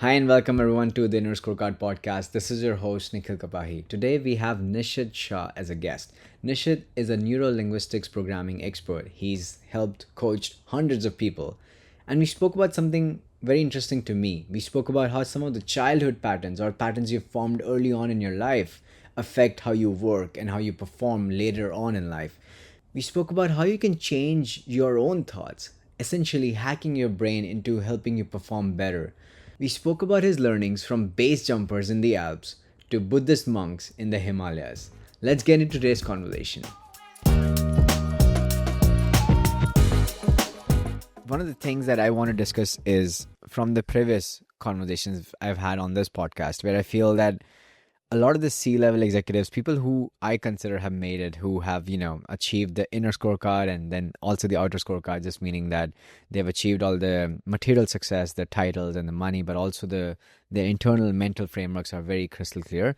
Hi and welcome everyone to the Inner Scorecard podcast. This is your host Nikhil Kapahi. Today we have Nishith Shah as a guest. Nishith is a neurolinguistics programming expert. He's helped coach hundreds of people. And we spoke about something very interesting to me. We spoke about how some of the childhood patterns or patterns you formed early on in your life affect how you work and how you perform later on in life. We spoke about how you can change your own thoughts, essentially hacking your brain into helping you perform better. We spoke about his learnings from base jumpers in the Alps to Buddhist monks in the Himalayas. Let's get into today's conversation. One of the things that I want to discuss is from the previous conversations I've had on this podcast, where I feel that a lot of the C-level executives, people who I consider have made it, who have, achieved the inner scorecard and then also the outer scorecard, just meaning that they've achieved all the material success, the titles and the money, but also the internal mental frameworks are very crystal clear.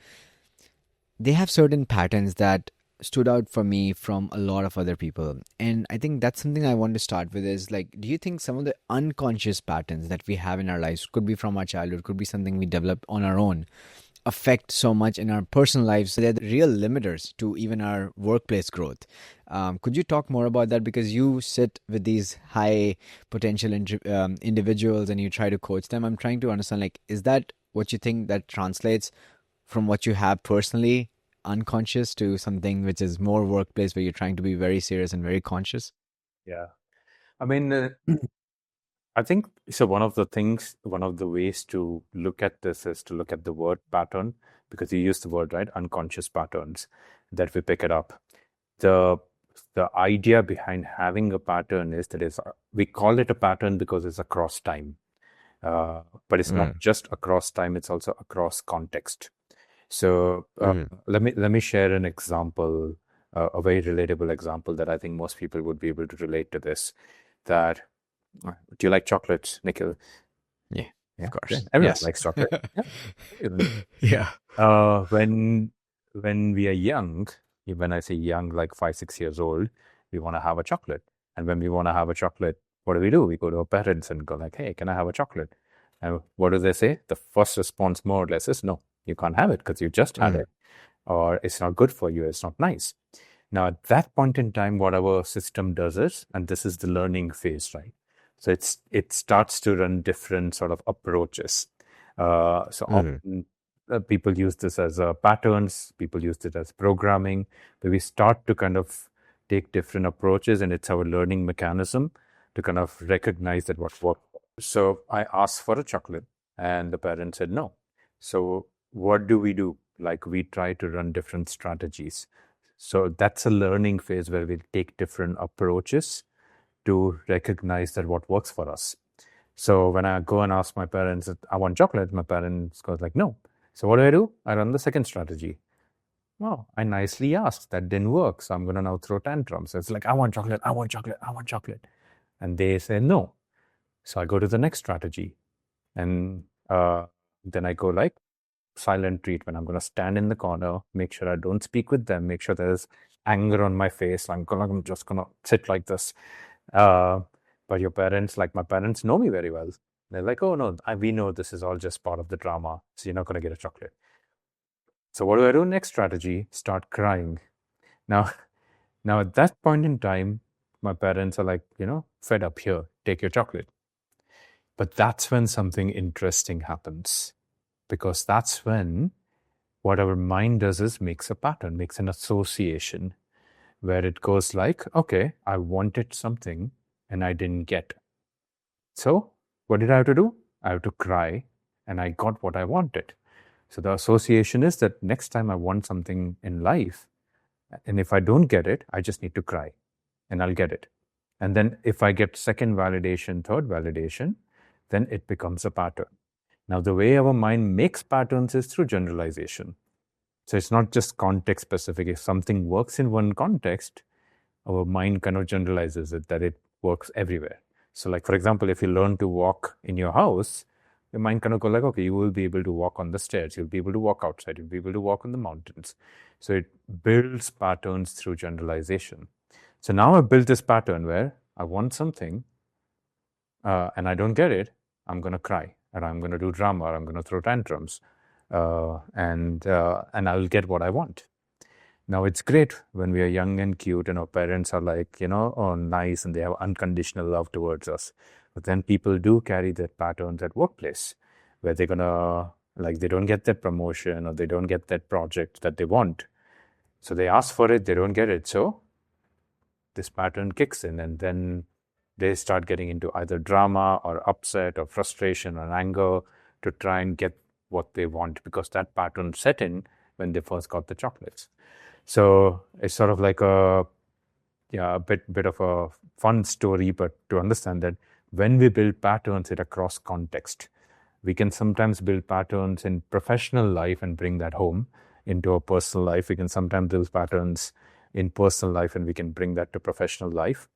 They have certain patterns that stood out for me from a lot of other people. And I think that's something I want to start with is like, do you think some of the unconscious patterns that we have in our lives could be from our childhood, could be something we developed on our own, affect so much in our personal lives? They're the real limiters to even our workplace growth. Could you talk more about that? Because you sit with these high potential individuals and you try to coach them. I'm trying to understand, like, is that what you think that translates from what you have personally, unconscious, to something which is more workplace where you're trying to be very serious and very conscious? Yeah. I mean, I think so. One of the ways to look at this is to look at the word pattern, because you use the word, right? Unconscious patterns that we pick it up. The idea behind having a pattern is that we call it a pattern because it's across time. But it's not just across time, it's also across context. So let me share an example, a very relatable example that I think most people would be able to relate to this. That Do you like chocolates, Nikhil? Yeah, Yeah, of course. everyone Yes. likes chocolate. Yeah. Yeah. When we are young, when I say young, like 5, 6 years old, we want to have a chocolate. And when we want to have a chocolate, what do? We go to our parents and go like, "Hey, can I have a chocolate?" And what do they say? The first response, more or less, is no, you can't have it because you just had it, or it's not good for you, it's not nice. Now, at that point in time, what our system does is, and this is the learning phase, right? So it starts to run different sort of approaches. So often people use this as patterns, people use it as programming, but we start to kind of take different approaches, and it's our learning mechanism to kind of recognize that what works. So I asked for a chocolate, and the parent said no. So what do? Like, we try to run different strategies. So that's a learning phase where we take different approaches to recognize that what works for us. So when I go and ask my parents, I want chocolate, my parents goes like, no. So what do? I run the second strategy. Well, I nicely asked. That didn't work. So I'm going to now throw tantrums. So it's like, I want chocolate, I want chocolate, I want chocolate. And they say no. So I go to the next strategy. And then I go like silent treatment. I'm going to stand in the corner, make sure I don't speak with them, make sure there's anger on my face. I'm just going to sit like this. But my parents know me very well. They're like, oh no, we know this is all just part of the drama. So you're not going to get a chocolate. So what do? Next strategy, start crying. Now, now at that point in time, my parents are like, fed up, here, take your chocolate. But that's when something interesting happens, because that's when what our mind does is makes a pattern, makes an association, where it goes like, okay, I wanted something and I didn't get. So what did I have to do? I have to cry, and I got what I wanted. So the association is that next time I want something in life, and if I don't get it, I just need to cry and I'll get it. And then if I get second validation, third validation, then it becomes a pattern. Now, the way our mind makes patterns is through generalization. So it's not just context specific. If something works in one context, our mind kind of generalizes it, that it works everywhere. So like, for example, if you learn to walk in your house, your mind kind of go like, okay, you will be able to walk on the stairs, you'll be able to walk outside, you'll be able to walk on the mountains. So it builds patterns through generalization. So now I built this pattern where I want something and I don't get it, I'm going to cry. and I'm going to do drama, or I'm going to throw tantrums, and I'll get what I want. Now, it's great when we are young and cute and our parents are like, oh, nice, and they have unconditional love towards us. But then people do carry that patterns at workplace where they're gonna, like, they don't get that promotion or they don't get that project that they want. So they ask for it, they don't get it. So this pattern kicks in, and then they start getting into either drama or upset or frustration or anger to try and get what they want, because that pattern set in when they first got the chocolates. So it's sort of like a bit of a fun story, but to understand that when we build patterns in a cross context, we can sometimes build patterns in professional life and bring that home into our personal life. We can sometimes build patterns in personal life and we can bring that to professional life.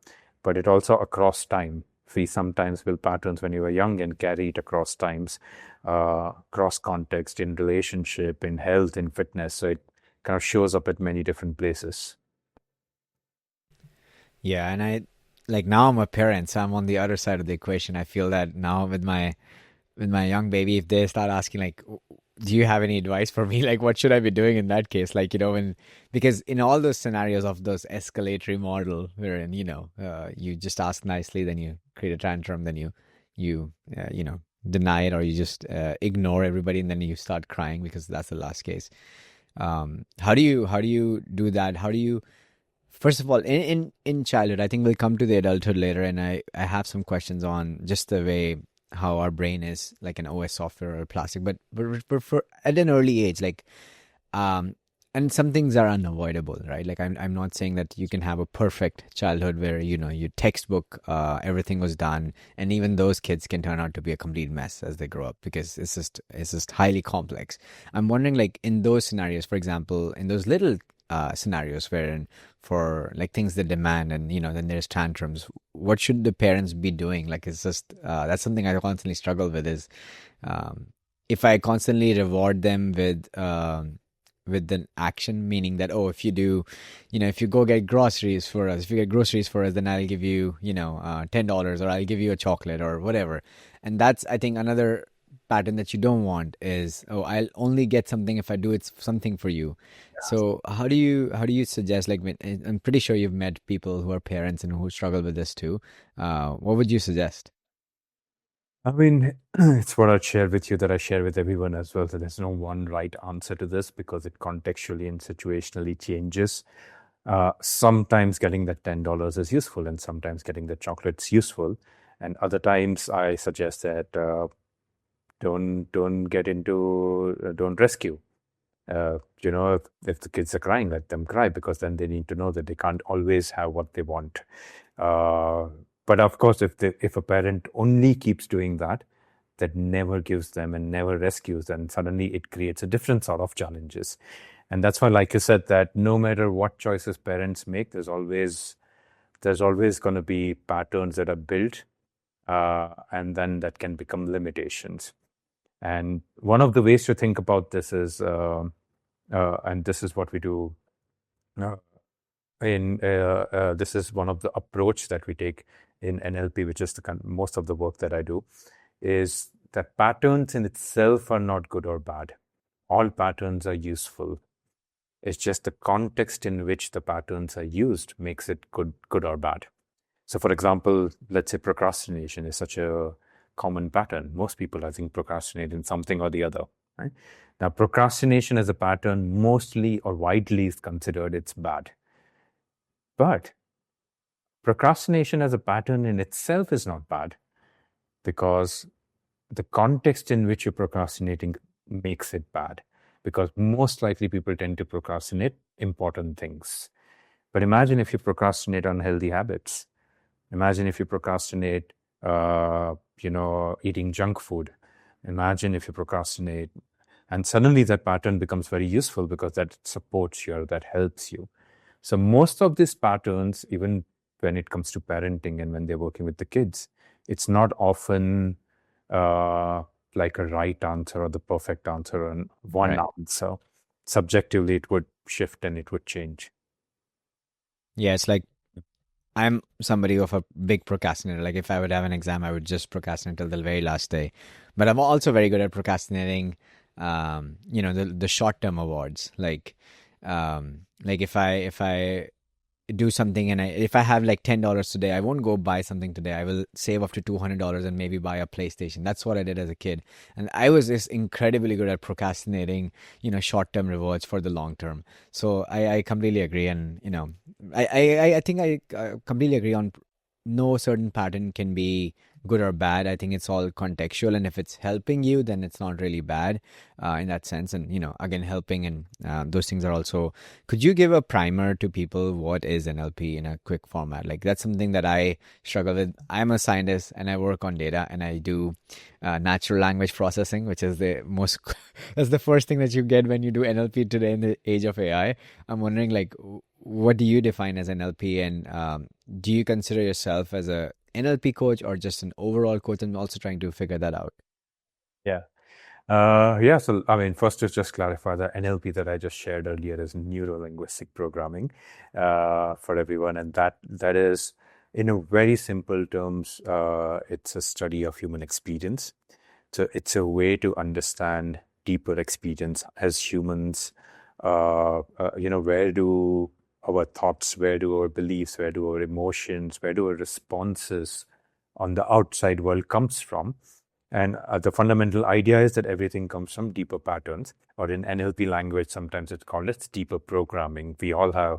But it also across time. We sometimes build patterns when you were young and carry it across times, cross context, in relationship, in health, in fitness. So it kind of shows up at many different places. Yeah, and I like now I'm a parent, so I'm on the other side of the equation. I feel that now with my young baby, if they start asking like, do you have any advice for me? Like, what should I be doing in that case? Like, when because in all those scenarios of those escalatory model, wherein you just ask nicely, then you create a tantrum, then you deny it, or you just ignore everybody, and then you start crying because that's the last case. How do you do that? How do you First of all, in childhood, I think we'll come to the adulthood later, and I have some questions on just the way how our brain is like an OS software or plastic, but for at an early age, like and some things are unavoidable, right? Like I'm not saying that you can have a perfect childhood where your textbook everything was done, and even those kids can turn out to be a complete mess as they grow up because it's just highly complex. I'm wondering, like in those scenarios, for example, in those little scenarios wherein for like things that demand and then there's tantrums, what should the parents be doing? Like it's just that's something I constantly struggle with is um, if I constantly reward them with an action, meaning that, oh, if you do, if you go get groceries for us, if you get groceries for us, then I'll give you $10, or I'll give you a chocolate or whatever. And that's, I think, another pattern that you don't want is, oh, I'll only get something if I do it something for you. So how do you suggest, like I'm pretty sure you've met people who are parents and who struggle with this too. What would you suggest? I mean, it's what I'd share with you that I share with everyone as well. So there's no one right answer to this because it contextually and situationally changes. Sometimes getting that $10 is useful, and sometimes getting the chocolate's useful. And other times, I suggest that don't get into don't rescue. If the kids are crying, let them cry, because then they need to know that they can't always have what they want. Uh, but of course, if a parent only keeps doing that, that never gives them and never rescues, then suddenly it creates a different sort of challenges. And that's why, like you said, that no matter what choices parents make, there's always going to be patterns that are built, and then that can become limitations. And one of the ways to think about this is, and this is what we do uh, this is one of the approach that we take in NLP, which is most of the work that I do, is that patterns in itself are not good or bad. All patterns are useful. It's just the context in which the patterns are used makes it good or bad. So, for example, let's say procrastination is such a common pattern. Most people, I think, procrastinate in something or the other. Right? Now, procrastination as a pattern mostly or widely is considered it's bad. But procrastination as a pattern in itself is not bad, because the context in which you're procrastinating makes it bad. Because most likely people tend to procrastinate important things. But imagine if you procrastinate unhealthy habits. Imagine if you procrastinate, eating junk food. Imagine if you procrastinate, and suddenly that pattern becomes very useful because that supports you or that helps you. So most of these patterns, even when it comes to parenting and when they're working with the kids, it's not often uh, like a right answer or the perfect answer and one Right. answer. Subjectively, it would shift and it would change. Yeah, it's like I'm somebody of a big procrastinator. Like if I would have an exam, I would just procrastinate till the very last day. But I'm also very good at procrastinating. The short term awards, like if I do something and if I have like $10 today, I won't go buy something today. I will save up to $200 and maybe buy a PlayStation. That's what I did as a kid, and I was just incredibly good at procrastinating, short-term rewards for the long term. So I completely agree, and I think I completely agree on no certain pattern can be good or bad. I think it's all contextual, and if it's helping you, then it's not really bad in that sense. And again, helping and those things are also. Could you give a primer to people what is NLP in a quick format? Like that's something that I struggle with. I'm a scientist and I work on data and I do natural language processing, which is the most. That's the first thing that you get when you do NLP today in the age of AI. I'm wondering, like, what do you define as NLP, and do you consider yourself as a NLP coach or just an overall coach? I'm also trying to figure that out. Yeah. So I mean, first to just clarify, the NLP that I just shared earlier is Neurolinguistic Programming for everyone, and that is, in a very simple terms, it's a study of human experience. So it's a way to understand deeper experience as humans. Where do our thoughts, where do our beliefs, where do our emotions, where do our responses on the outside world comes from? And the fundamental idea is that everything comes from deeper patterns, or in NLP language, sometimes it's called as deeper programming. We all have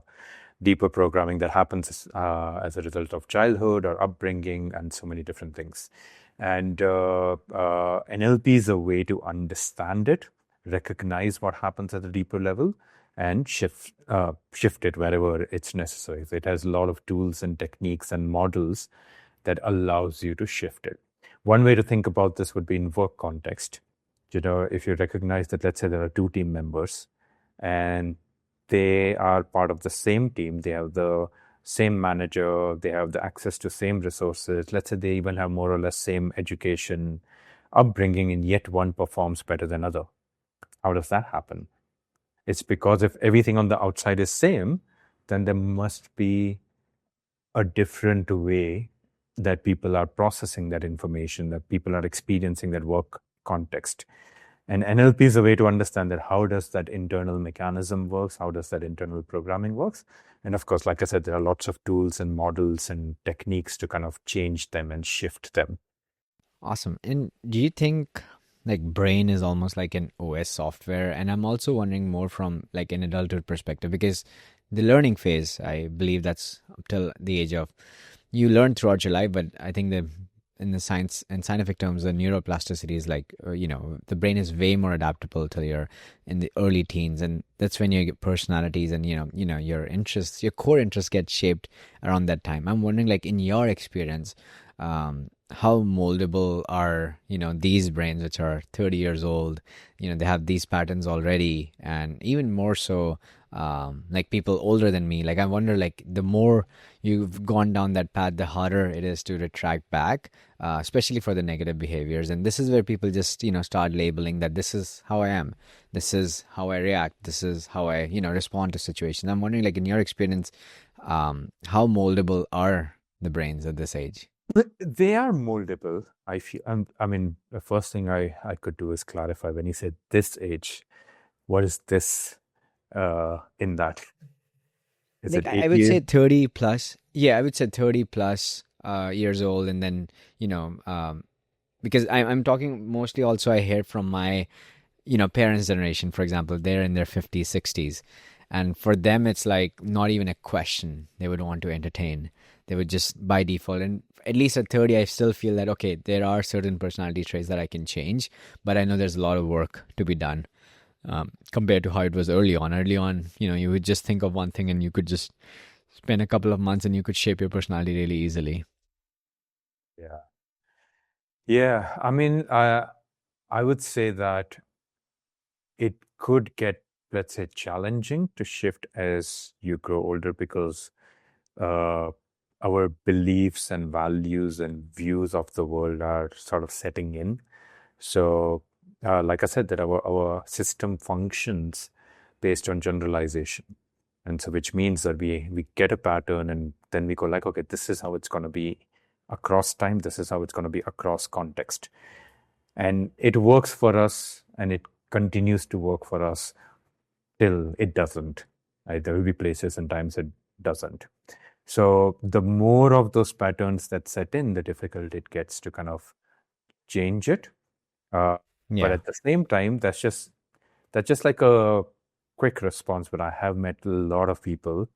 deeper programming that happens as a result of childhood or upbringing and so many different things. And NLP is a way to understand it, recognize what happens at a deeper level, and shift it wherever it's necessary. So it has a lot of tools and techniques and models that allows you to shift it. One way to think about this would be in work context. If you recognize that, let's say there are two team members and they are part of the same team, they have the same manager, they have the access to same resources. Let's say they even have more or less same education, upbringing, and yet one performs better than other. How does that happen? It's because if everything on the outside is same, then there must be a different way that people are processing that information, that people are experiencing that work context. And NLP is a way to understand that how does that internal mechanism works, how does that internal programming works. And of course, like I said, there are lots of tools and models and techniques to kind of change them and shift them. Awesome. And do you think like brain is almost like an OS software? And I'm also wondering more from like an adulthood perspective, because the learning phase, I believe that's up till the age of you learn throughout your life, but I think in the science and scientific terms, the neuroplasticity is like, the brain is way more adaptable till you're in the early teens. And that's when your personalities and, your interests, your core interests get shaped around that time. I'm wondering, like, in your experience, how moldable are, these brains, which are 30 years old, they have these patterns already, and even more so, like people older than me. Like, I wonder, like, the more you've gone down that path, the harder it is to retract back, especially for the negative behaviors. And this is where people just, start labeling that this is how I am, this is how I react, this is how I, respond to situations. I'm wondering, like, in your experience, how moldable are the brains at this age? They are moldable. I feel. I mean, the first thing I could do is clarify when you said this age. What is this in that? Is Like, it I 8 would years? say 30 plus. Yeah, I would say 30 plus years old. And then, because I'm talking mostly also, I hear from my, parents' generation, for example, they're in their 50s, 60s. And for them, it's like not even a question they would want to entertain. They would just by default. And at least at 30, I still feel that, okay, there are certain personality traits that I can change, but I know there's a lot of work to be done, compared to how it was early on. Early on, you would just think of one thing and you could just spend a couple of months and you could shape your personality really easily. Yeah. Yeah. I mean, I would say that it could get, let's say, challenging to shift as you grow older because uh, our beliefs and values and views of the world are sort of setting in. So, like I said, that our system functions based on generalization. And so, which means that we get a pattern and then we go like, okay, this is how it's going to be across time. This is how it's going to be across context. And it works for us, and it continues to work for us till it doesn't. Right? There will be places and times it doesn't. So the more of those patterns that set in, the difficult it gets to kind of change it. But Yeah. at the same time, that's just like a quick response. But I have met a lot of people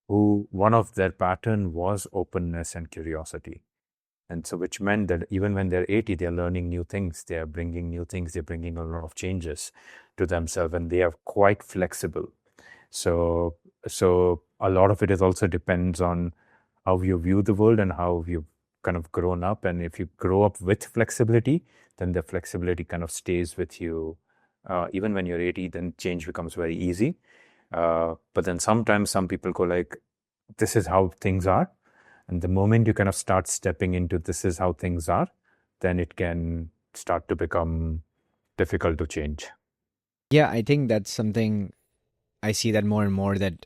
who one of their pattern was openness and curiosity. And so, which meant that even when they're 80, they're learning new things, they're bringing new things, they're bringing a lot of changes to themselves, and they are quite flexible. So, a lot of it is also depends on how you view the world and how you've kind of grown up. And if you grow up with flexibility, then the flexibility kind of stays with you. Even when you're 80, then change becomes very easy. But then sometimes some people go like, this is how things are. And the moment you kind of start stepping into this is how things are, then it can start to become difficult to change. Yeah, I think that's something I see that more and more, that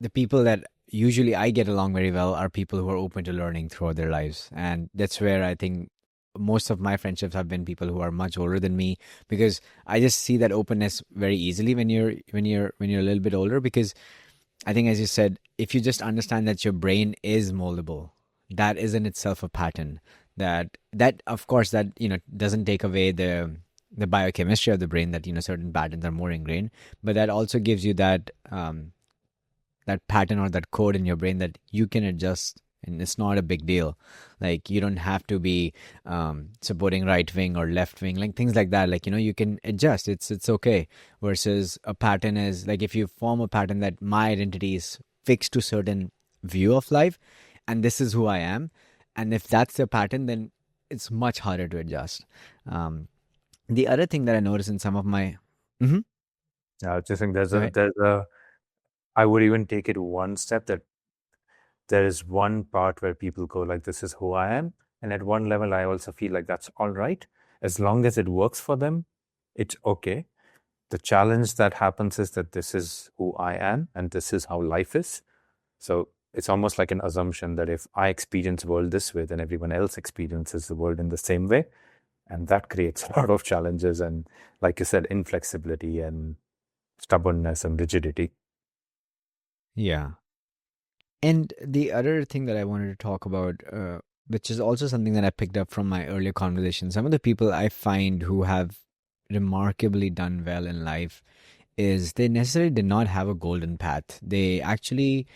the people that usually I get along very well are people who are open to learning throughout their lives. And that's where I think most of my friendships have been people who are much older than me, because I just see that openness very easily when you're a little bit older. Because I think, as you said, if you just understand that your brain is moldable, that is in itself a pattern. That of course, that doesn't take away the biochemistry of the brain, that certain patterns are more ingrained, but that also gives you that pattern or that code in your brain that you can adjust, and it's not a big deal. Like, you don't have to be supporting right wing or left wing, like things like that. Like, you can adjust. It's okay. Versus a pattern is like, if you form a pattern that my identity is fixed to certain view of life, and this is who I am, and if that's the pattern, then it's much harder to adjust. The other thing that I notice in some of my Mhm. I just think Go ahead. I would even take it one step, that there is one part where people go like, this is who I am. And at one level, I also feel like that's all right. As long as it works for them, it's okay. The challenge that happens is that this is who I am and this is how life is. So it's almost like an assumption that if I experience the world this way, then everyone else experiences the world in the same way. And that creates a lot of challenges and, like you said, inflexibility and stubbornness and rigidity. Yeah. And the other thing that I wanted to talk about, which is also something that I picked up from my earlier conversation, some of the people I find who have remarkably done well in life is they necessarily did not have a golden path. They actually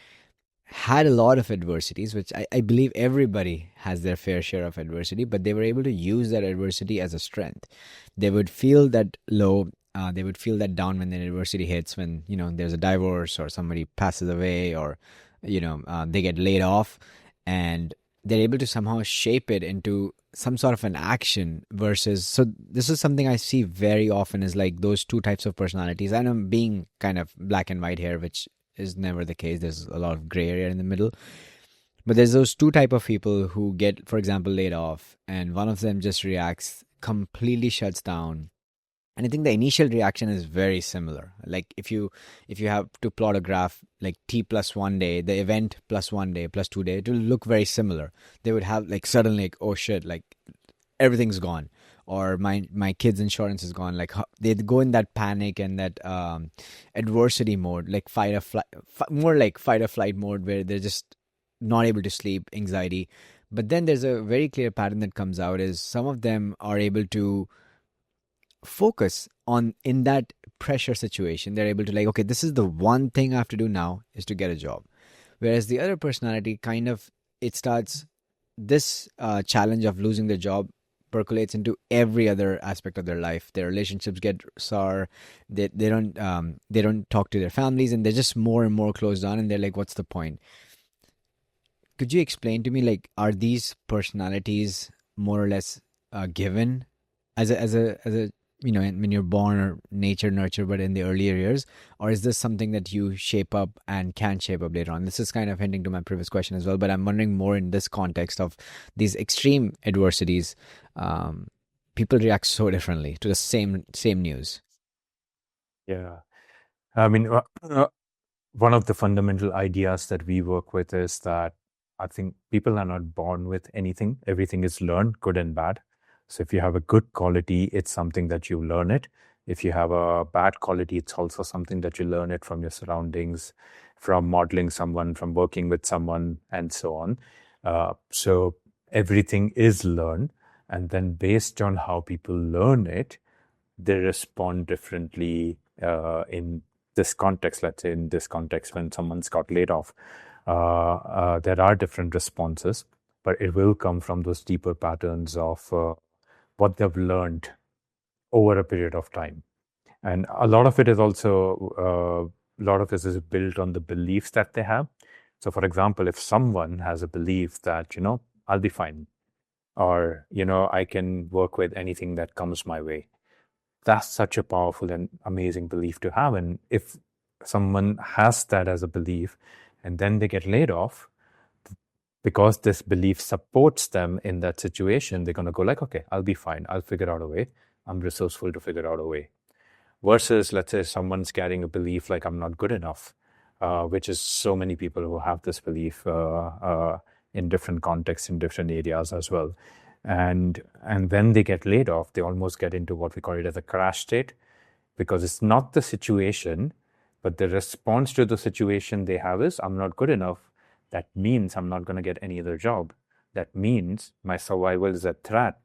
had a lot of adversities, which I believe everybody has their fair share of adversity, but they were able to use that adversity as a strength. They would feel that low, they would feel that down when the adversity hits, when, there's a divorce or somebody passes away, or, they get laid off, and they're able to somehow shape it into some sort of an action. Versus, so this is something I see very often, is like those two types of personalities. And I'm being kind of black and white here, which is never the case. There's a lot of gray area in the middle. But there's those two type of people who get, for example, laid off, and one of them just reacts, completely shuts down. And I think the initial reaction is very similar. Like, if you have to plot a graph, like t plus 1 day, the event plus 1 day plus 2 day, it will look very similar. They would have like suddenly, like, oh shit, like everything's gone, or my kid's insurance is gone. Like, they'd go in that panic and that adversity mode, like fight or flight, more like fight or flight mode, where they're just not able to sleep, anxiety. But then there's a very clear pattern that comes out, is some of them are able to focus on, in that pressure situation, they're able to, like, okay, this is the one thing I have to do now, is to get a job. Whereas the other personality, kind of, it starts, this challenge of losing their job percolates into every other aspect of their life. Their relationships get sour. They don't talk to their families, and they're just more and more closed down, and they're like, what's the point? Could you explain to me, like, are these personalities more or less given as a when you're born, or nature nurture, but in the earlier years, or is this something that you shape up and can shape up later on? This is kind of hinting to my previous question as well, but I'm wondering more in this context of these extreme adversities. um, People react so differently to the same news. Yeah. I mean, one of the fundamental ideas that we work with is that I think people are not born with anything. Everything is learned, good and bad. So if you have a good quality, it's something that you learn it. If you have a bad quality, it's also something that you learn it from your surroundings, from modeling someone, from working with someone, and so on. So everything is learned. And then based on how people learn it, they respond differently in this context. Let's say in this context, when someone's got laid off, there are different responses, but it will come from those deeper patterns of what they've learned over a period of time. And a lot of it is also, a lot of this is built on the beliefs that they have. So, for example, if someone has a belief that, I'll be fine, or, I can work with anything that comes my way, that's such a powerful and amazing belief to have. And if someone has that as a belief and then they get laid off, because this belief supports them in that situation, they're going to go like, okay, I'll be fine. I'll figure out a way. I'm resourceful to figure out a way. Versus, let's say, someone's carrying a belief like I'm not good enough, which is so many people who have this belief in different contexts, in different areas as well. And when they get laid off, they almost get into what we call it as a crash state, because it's not the situation, but the response to the situation they have is, I'm not good enough. That means I'm not going to get any other job. That means my survival is a threat,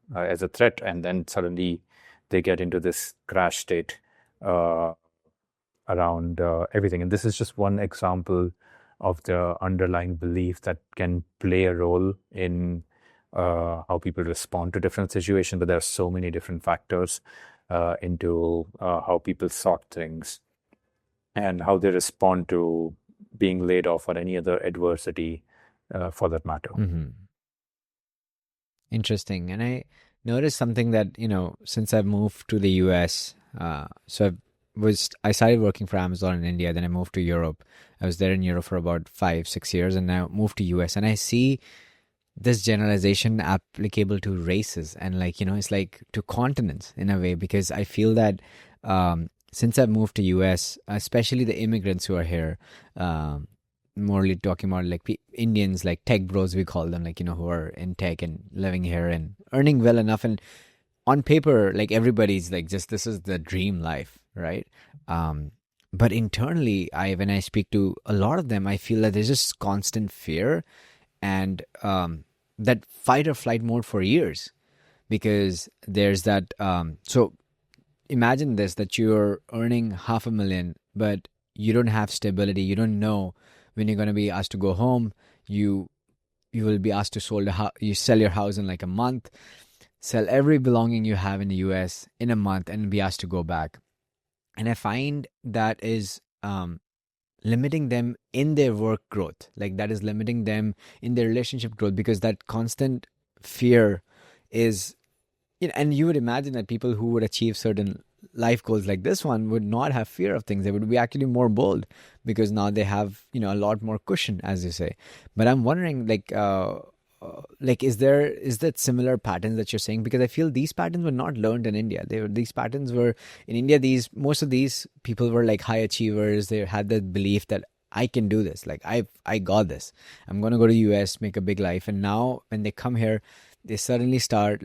and then suddenly they get into this crash state around everything. And this is just one example of the underlying belief that can play a role in how people respond to different situations. But there are so many different factors into how people sort things and how they respond to being laid off or any other adversity for that matter. Interesting. And I noticed something that, since I've moved to the US, so I started working for Amazon in India, then I moved to Europe. I was there in Europe for about 5-6 years, and now moved to US, and I see this generalization applicable to races and it's like to continents in a way, because I feel that since I've moved to US, especially the immigrants who are here, morely talking about like Indians, like tech bros, we call them, who are in tech and living here and earning well enough. And on paper, like everybody's like, just this is the dream life, right? But internally, when I speak to a lot of them, I feel that there's just constant fear and that fight or flight mode for years, because there's that. So imagine this, that you're earning $500,000, but you don't have stability. You don't know when you're going to be asked to go home. You will be asked to you sell your house in like a month, sell every belonging you have in the US in a month, and be asked to go back. And I find that is limiting them in their work growth. Like that is limiting them in their relationship growth, because that constant fear is, and you would imagine that people who would achieve certain life goals like this one would not have fear of things. They would be actually more bold, because now they have, a lot more cushion, as you say. But I'm wondering, is that similar patterns that you're saying? Because I feel these patterns were not learned in India. These patterns were in India. Most of these people were like high achievers. They had that belief that I can do this. Like I got this. I'm gonna go to the US, make a big life. And now when they come here, they suddenly start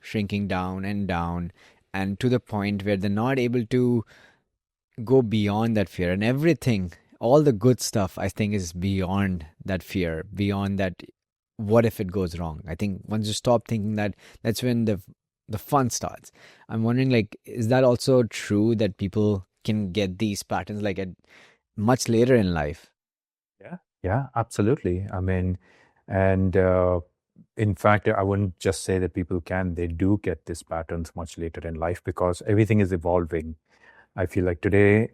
shrinking down, and to the point where they're not able to go beyond that fear. And everything, all the good stuff, I think, is beyond that fear, beyond that. What if it goes wrong? I think once you stop thinking that, that's when the fun starts. I'm wondering, is that also true, that people can get these patterns at much later in life? Yeah, absolutely. I mean, and in fact, I wouldn't just say that people can, they do get these patterns much later in life, because everything is evolving. I feel like today,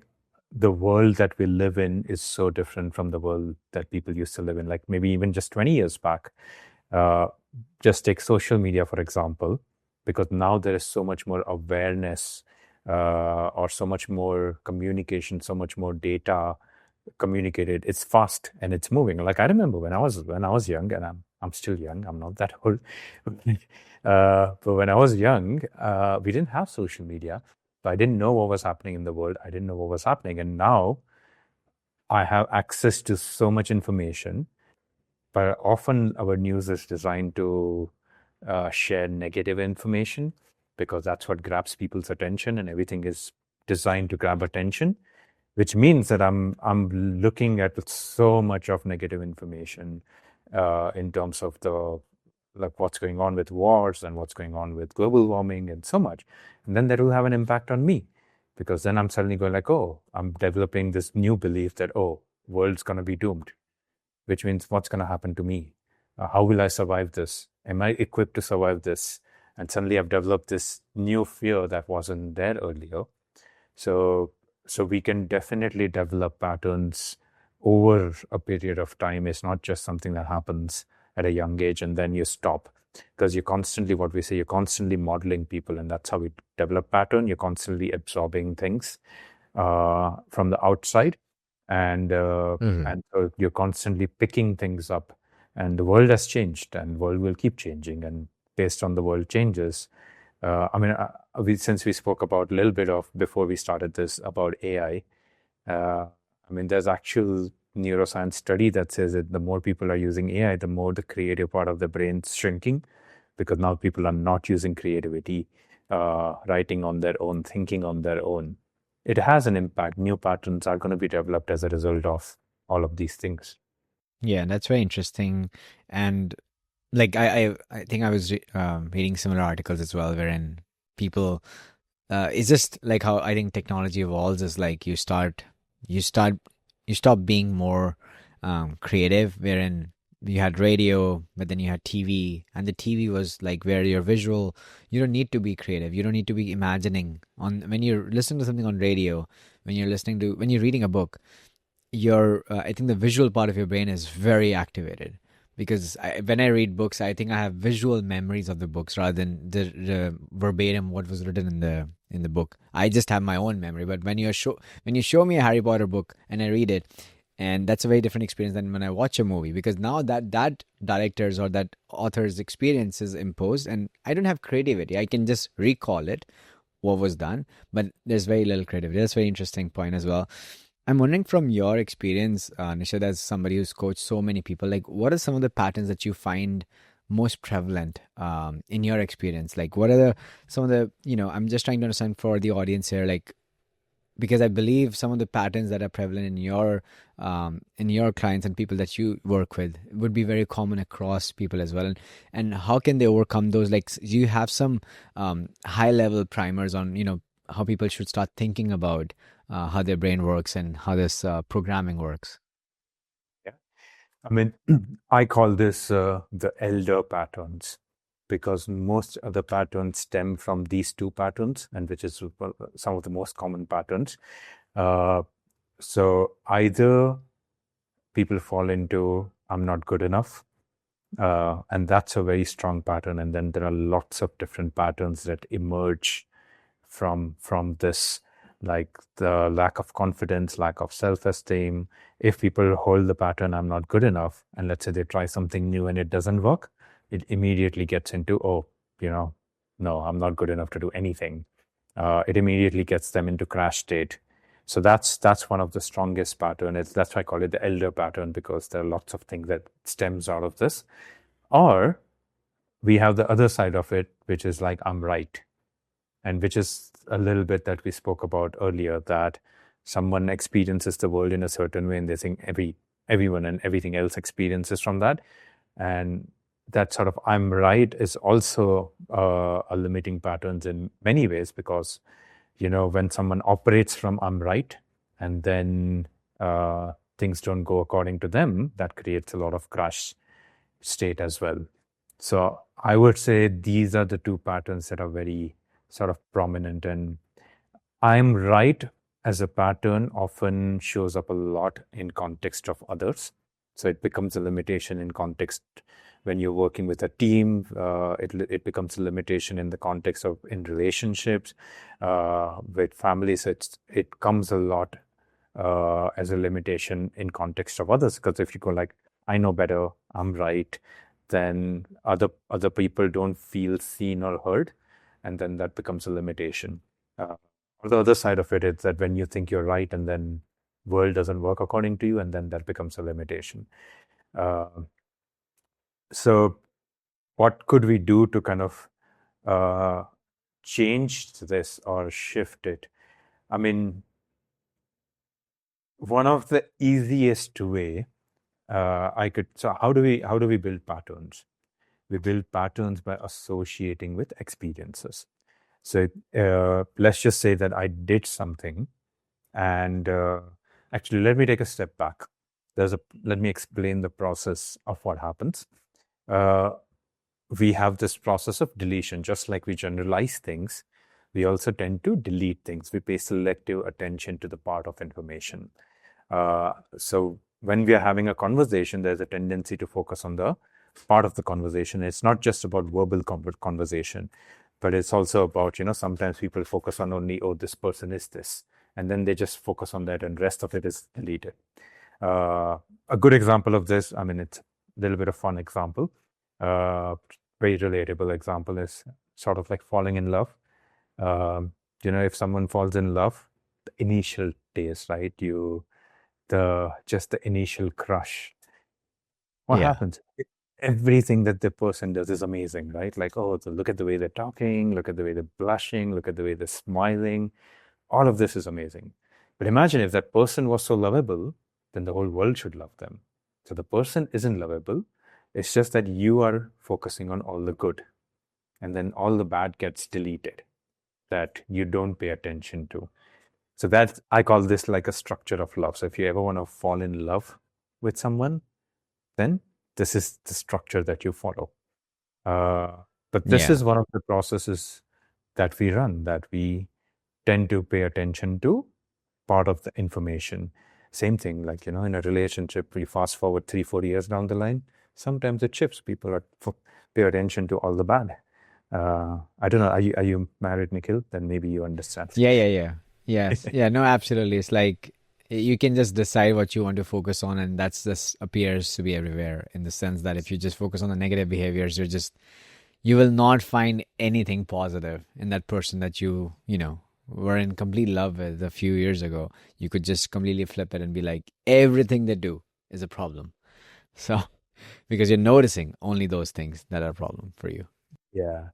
the world that we live in is so different from the world that people used to live in, like maybe even just 20 years back. Just take social media, for example, because now there is so much more awareness or so much more communication, so much more data communicated. It's fast and it's moving. Like I remember when I was young, and I'm still young. I'm not that old. But when I was young, we didn't have social media. So I didn't know what was happening in the world. I didn't know what was happening. And now I have access to so much information, but often our news is designed to share negative information because that's what grabs people's attention, and everything is designed to grab attention, which means that I'm looking at so much of negative information in terms of the like what's going on with wars and what's going on with global warming and so much, and then that will have an impact on me because then I'm suddenly going like, oh, I'm developing this new belief that world's going to be doomed, which means what's going to happen to me? How will I survive this? Am I equipped to survive this? And suddenly I've developed this new fear that wasn't there earlier. So we can definitely develop patterns over a period of time. It's not just something that happens at a young age and then you stop, because you're constantly, what we say, you're constantly modeling people, and that's how we develop pattern. You're constantly absorbing things from the outside, and so you're constantly picking things up. And the world has changed, and the world will keep changing. And based on the world changes, since we spoke about a little bit of before we started this about AI, there's actual neuroscience study that says that the more people are using AI, the more the creative part of the brain's shrinking, because now people are not using creativity, writing on their own, thinking on their own. It has an impact. New patterns are going to be developed as a result of all of these things. Yeah, that's very interesting. And like I think I was reading similar articles as well, wherein people it's just like how I think technology evolves is like you stop being more creative, wherein you had radio, but then you had TV, and the TV was like where you're visual. You don't need to be creative. You don't need to be imagining on when you're listening to something on radio, when you're reading a book. I think the visual part of your brain is very activated, because when I read books, I think I have visual memories of the books rather than the verbatim what was written in the book. I just have my own memory. But when you show me a Harry Potter book and I read it, and that's a very different experience than when I watch a movie, because now that director's or that author's experience is imposed, and I don't have creativity. I can just recall it, what was done, but there's very little creativity. That's a very interesting point as well. I'm wondering, from your experience, Nishad, as somebody who's coached so many people, like what are some of the patterns that you find most prevalent in your experience? Like what are some of the, I'm just trying to understand for the audience here, like, because I believe some of the patterns that are prevalent in your clients and people that you work with would be very common across people as well. And how can they overcome those? Like, do you have some high level primers on, how people should start thinking about how their brain works and how this programming works? Yeah. I call this the elder patterns, because most of the patterns stem from these two patterns, and which is some of the most common patterns. So either people fall into I'm not good enough, and that's a very strong pattern. And then there are lots of different patterns that emerge from this, like the lack of confidence, lack of self-esteem. If people hold the pattern I'm not good enough, and let's say they try something new and it doesn't work, it immediately gets into no, I'm not good enough to do anything. It immediately gets them into crash state. So that's one of the strongest patterns. That's why I call it the elder pattern, because there are lots of things that stems out of this. Or we have the other side of it, which is like I'm right, and which is a little bit that we spoke about earlier, that someone experiences the world in a certain way and they think everyone and everything else experiences from that. And that sort of I'm right is also a limiting patterns in many ways, because when someone operates from I'm right and then things don't go according to them, that creates a lot of crash state as well. So I would say these are the two patterns that are very sort of prominent. And I'm right as a pattern often shows up a lot in context of others. So it becomes a limitation in context when you're working with a team. It becomes a limitation in the context of in relationships with families. So it comes a lot as a limitation in context of others, because if you go like I know better, I'm right, then other people don't feel seen or heard, and then that becomes a limitation. The other side of it is that when you think you're right and then world doesn't work according to you, and then that becomes a limitation. So what could we do to kind of change this or shift it? I mean, one of the easiest way so how do we build patterns? We build patterns by associating with experiences. So let's just say that I did something, and actually, let me take a step back. Let me explain the process of what happens. Uh, we have this process of deletion. Just like we generalize things, we also tend to delete things. We pay selective attention to the part of information. So when we are having a conversation, there's a tendency to focus on the part of the conversation. It's not just about verbal conversation, but it's also about, sometimes people focus on only, oh, this person is this, and then they just focus on that, and the rest of it is deleted. A good example of this, I mean, it's a little bit of fun example, very relatable example, is sort of like falling in love. If someone falls in love, the initial days, right? Just the initial crush. What happens? Everything that the person does is amazing, right? Like, oh, so look at the way they're talking, look at the way they're blushing, look at the way they're smiling. All of this is amazing. But imagine if that person was so lovable, then the whole world should love them. So the person isn't lovable. It's just that you are focusing on all the good, and then all the bad gets deleted that you don't pay attention to. So I call this like a structure of love. So if you ever want to fall in love with someone, then this is the structure that you follow. But this is one of the processes that we run, that we tend to pay attention to part of the information. Same thing, like, in a relationship, we fast forward 3-4 years down the line, sometimes it shifts. People pay attention to all the bad. I don't know, are you married, Nikhil? Then maybe you understand. Yes. No, absolutely. It's like you can just decide what you want to focus on, and that's just appears to be everywhere, in the sense that if you just focus on the negative behaviors, you will not find anything positive in that person that you were in complete love with a few years ago. You could just completely flip it and be like, everything they do is a problem. So, because you're noticing only those things that are a problem for you. Yeah.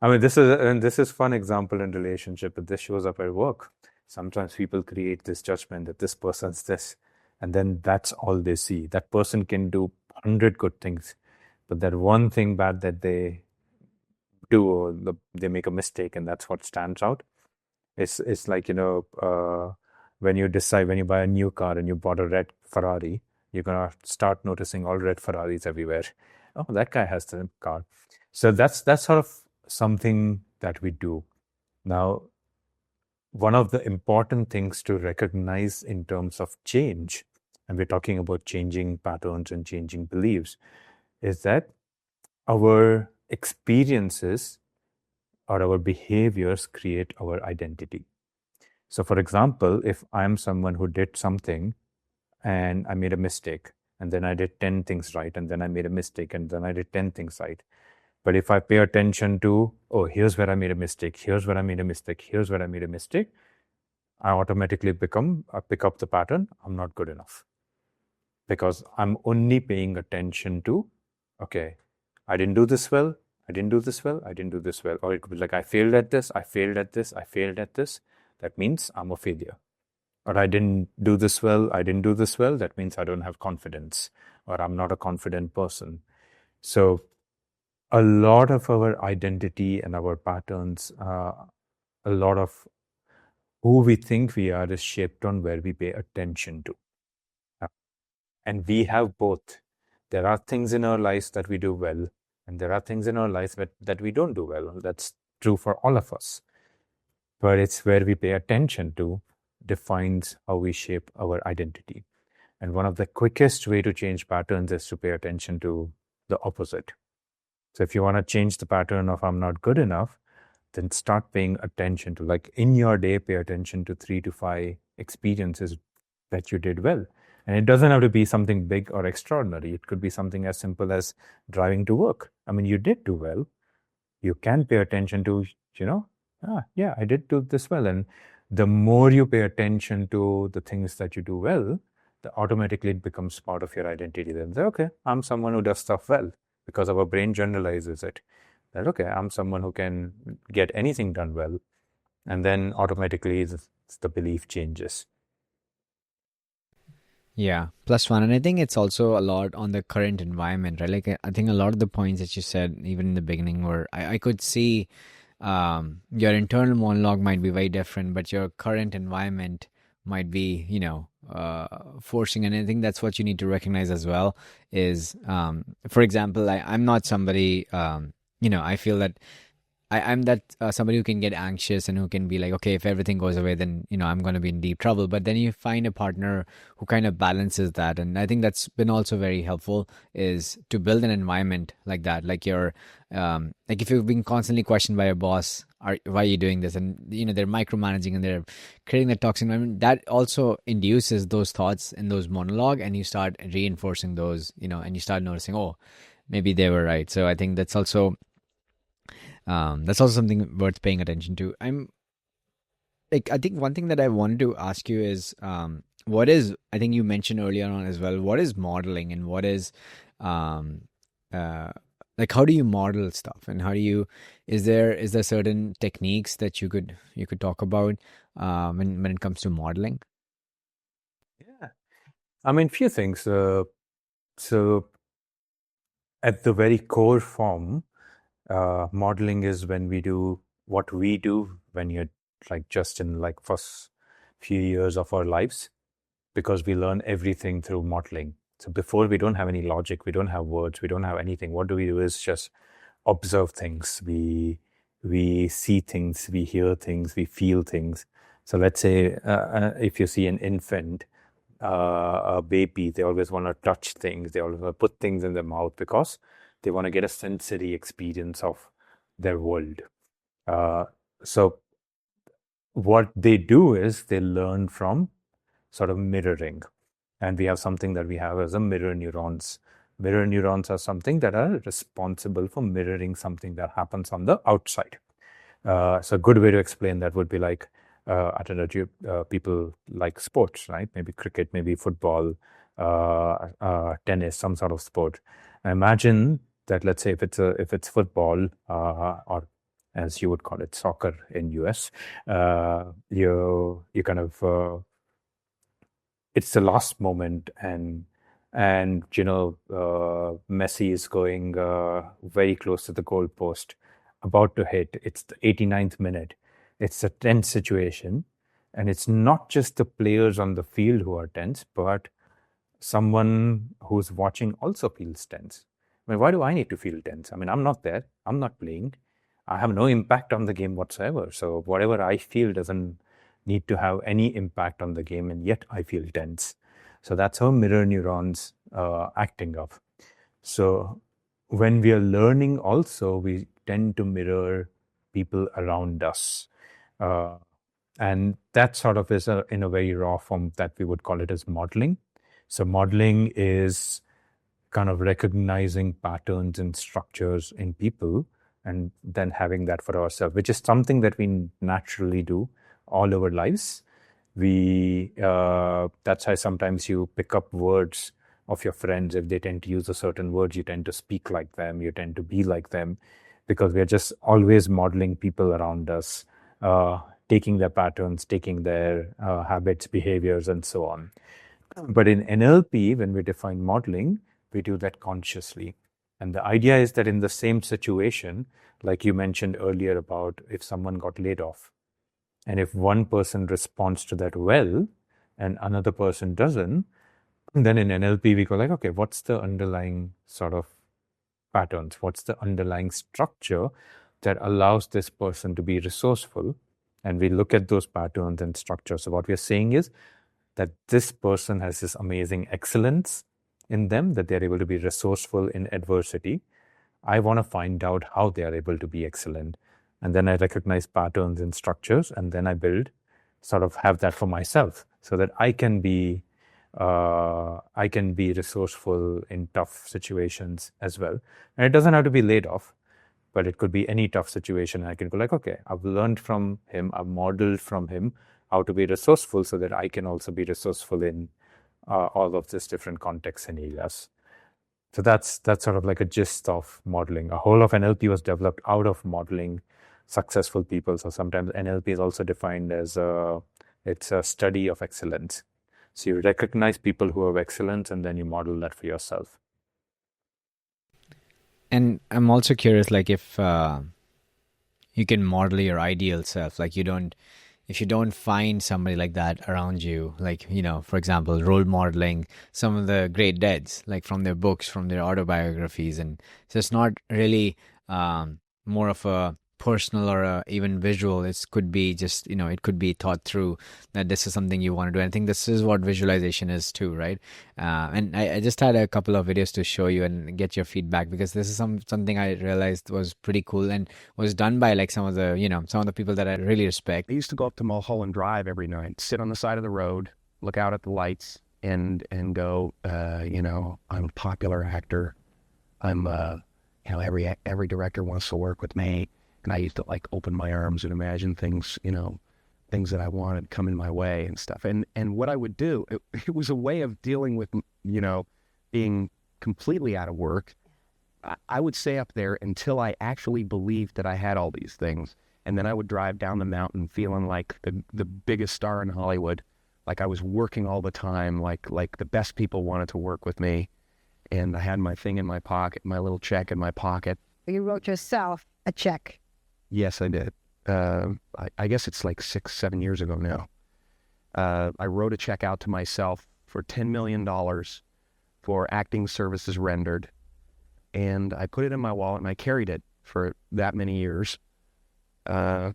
I mean, this is fun example in relationship, but this shows up at work. Sometimes people create this judgment that this person's this, and then that's all they see. That person can do 100 good things, but that one thing bad that they do, or they make a mistake, and that's what stands out. It's like, when you buy a new car and you bought a red Ferrari, you're gonna start noticing all red Ferraris everywhere. Oh, that guy has the car. So that's sort of something that we do. Now, one of the important things to recognize in terms of change, and we're talking about changing patterns and changing beliefs, is that our experiences or our behaviors create our identity. So, for example, if I'm someone who did something and I made a mistake, and then I did 10 things right, and then I made a mistake, and then I did 10 things right. But if I pay attention to, oh, here's where I made a mistake, here's where I made a mistake, here's where I made a mistake, I automatically pick up the pattern, I'm not good enough. Because I'm only paying attention to, okay, I didn't do this well, I didn't do this well, I didn't do this well. Or it could be like, I failed at this, I failed at this, I failed at this. That means I'm a failure. Or I didn't do this well, I didn't do this well. That means I don't have confidence, or I'm not a confident person. So a lot of our identity and our patterns, a lot of who we think we are is shaped on where we pay attention to. And we have both. There are things in our lives that we do well, and there are things in our lives that we don't do well. That's true for all of us. But it's where we pay attention to defines how we shape our identity. And one of the quickest way to change patterns is to pay attention to the opposite. So if you want to change the pattern of I'm not good enough, then start paying attention to, like, in your day, pay attention to 3 to 5 experiences that you did well. And it doesn't have to be something big or extraordinary. It could be something as simple as driving to work. I mean, you did do well. You can pay attention to, yeah, I did do this well. And the more you pay attention to the things that you do well, automatically it becomes part of your identity. Then say, okay, I'm someone who does stuff well. because our brain generalizes it. That, okay, I'm someone who can get anything done well. And then automatically the belief changes. Yeah, plus one. And I think it's also a lot on the current environment, right? Like, I think a lot of the points that you said, even in the beginning, were I could see your internal monologue might be very different, but your current environment might be, forcing. And I think that's what you need to recognize as well is, for example, I'm not somebody, I feel that I'm that somebody who can get anxious and who can be like, okay, if everything goes away, then I'm going to be in deep trouble. But then you find a partner who kind of balances that, and I think that's been also very helpful is to build an environment like that. Like like if you're being constantly questioned by your boss, why are you doing this? And they're micromanaging and they're creating that toxic environment. That also induces those thoughts and those monologue, and you start reinforcing those, and you start noticing, oh, maybe they were right. So I think that's also something worth paying attention to. I think one thing that I wanted to ask you is, what is, I think you mentioned earlier on as well, what is modeling and what is, um, uh, like, how do you model stuff and is there certain techniques that you could talk about, when it comes to modeling? Yeah. I mean, few things. So at the very core form, modeling is when we do what we do when you're like just in like first few years of our lives, because we learn everything through modeling. So before, we don't have any logic, we don't have words, we don't have anything. What do we do is just observe things. We see things, we hear things, we feel things. So let's say if you see an infant, a baby, they always want to touch things, they always want to put things in their mouth because they want to get a sensory experience of their world. So what they do is they learn from sort of mirroring. And we have something that we have as a mirror neurons. Mirror neurons are something that are responsible for mirroring something that happens on the outside. So a good way to explain that would be like, I don't know, people like sports, right? Maybe cricket, maybe football, tennis, some sort of sport. Imagine that, let's say if it's football, or as you would call it, soccer in US, you kind of it's the last moment, and Messi is going very close to the goal post, about to hit. It's the 89th minute. It's a tense situation, and it's not just the players on the field who are tense, but someone who's watching also feels tense. I mean, why do I need to feel tense? I mean, I'm not there. I'm not playing. I have no impact on the game whatsoever. So whatever I feel doesn't need to have any impact on the game, and yet I feel tense. So that's how mirror neurons acting up. So when we are learning also, we tend to mirror people around us. And that sort of is in a very raw form that we would call it as modeling. So modeling is kind of recognizing patterns and structures in people and then having that for ourselves, which is something that we naturally do all our lives. That's why sometimes you pick up words of your friends. If they tend to use a certain word, you tend to speak like them, you tend to be like them, because we're just always modeling people around us, taking their patterns, taking their habits, behaviors, and so on. But in NLP, when we define modeling, we do that consciously. And the idea is that in the same situation, like you mentioned earlier about if someone got laid off, and if one person responds to that well, and another person doesn't, then in NLP, we go like, okay, what's the underlying sort of patterns? What's the underlying structure that allows this person to be resourceful? And we look at those patterns and structures. So what we're saying is that this person has this amazing excellence in them, that they're able to be resourceful in adversity. I want to find out how they are able to be excellent. And then I recognize patterns and structures, and then I sort of have that for myself, so that I can be resourceful in tough situations as well. And it doesn't have to be laid off, but it could be any tough situation. I can go like, okay, I've learned from him, I've modeled from him how to be resourceful, so that I can also be resourceful in all of these different contexts and areas. So that's sort of like a gist of modeling. A whole of NLP was developed out of modeling successful people. So sometimes NLP is also defined as it's a study of excellence. So you recognize people who have excellence and then you model that for yourself. And I'm also curious, like if you can model your ideal self, like if you don't find somebody like that around you, like, for example, role modeling some of the great deads, like from their books, from their autobiographies, and so it's not really more of a personal or even visual. It could be just, it could be thought through that this is something you want to do. And I think this is what visualization is too, right? And I just had a couple of videos to show you and get your feedback, because this is something I realized was pretty cool and was done by like some of the people that I really respect. I used to go up to Mulholland Drive every night, sit on the side of the road, look out at the lights, and go, I'm a popular actor. I'm, every director wants to work with me. And I used to like open my arms and imagine things, things that I wanted coming my way and stuff. And what I would do, it was a way of dealing with, being completely out of work. I would stay up there until I actually believed that I had all these things. And then I would drive down the mountain feeling like the biggest star in Hollywood, like I was working all the time, like the best people wanted to work with me. And I had my thing in my pocket, my little check in my pocket. You wrote yourself a check. Yes, I did. I guess it's like 6-7 years ago now. I wrote a check out to myself for $10 million for acting services rendered. And I put it in my wallet and I carried it for that many years. And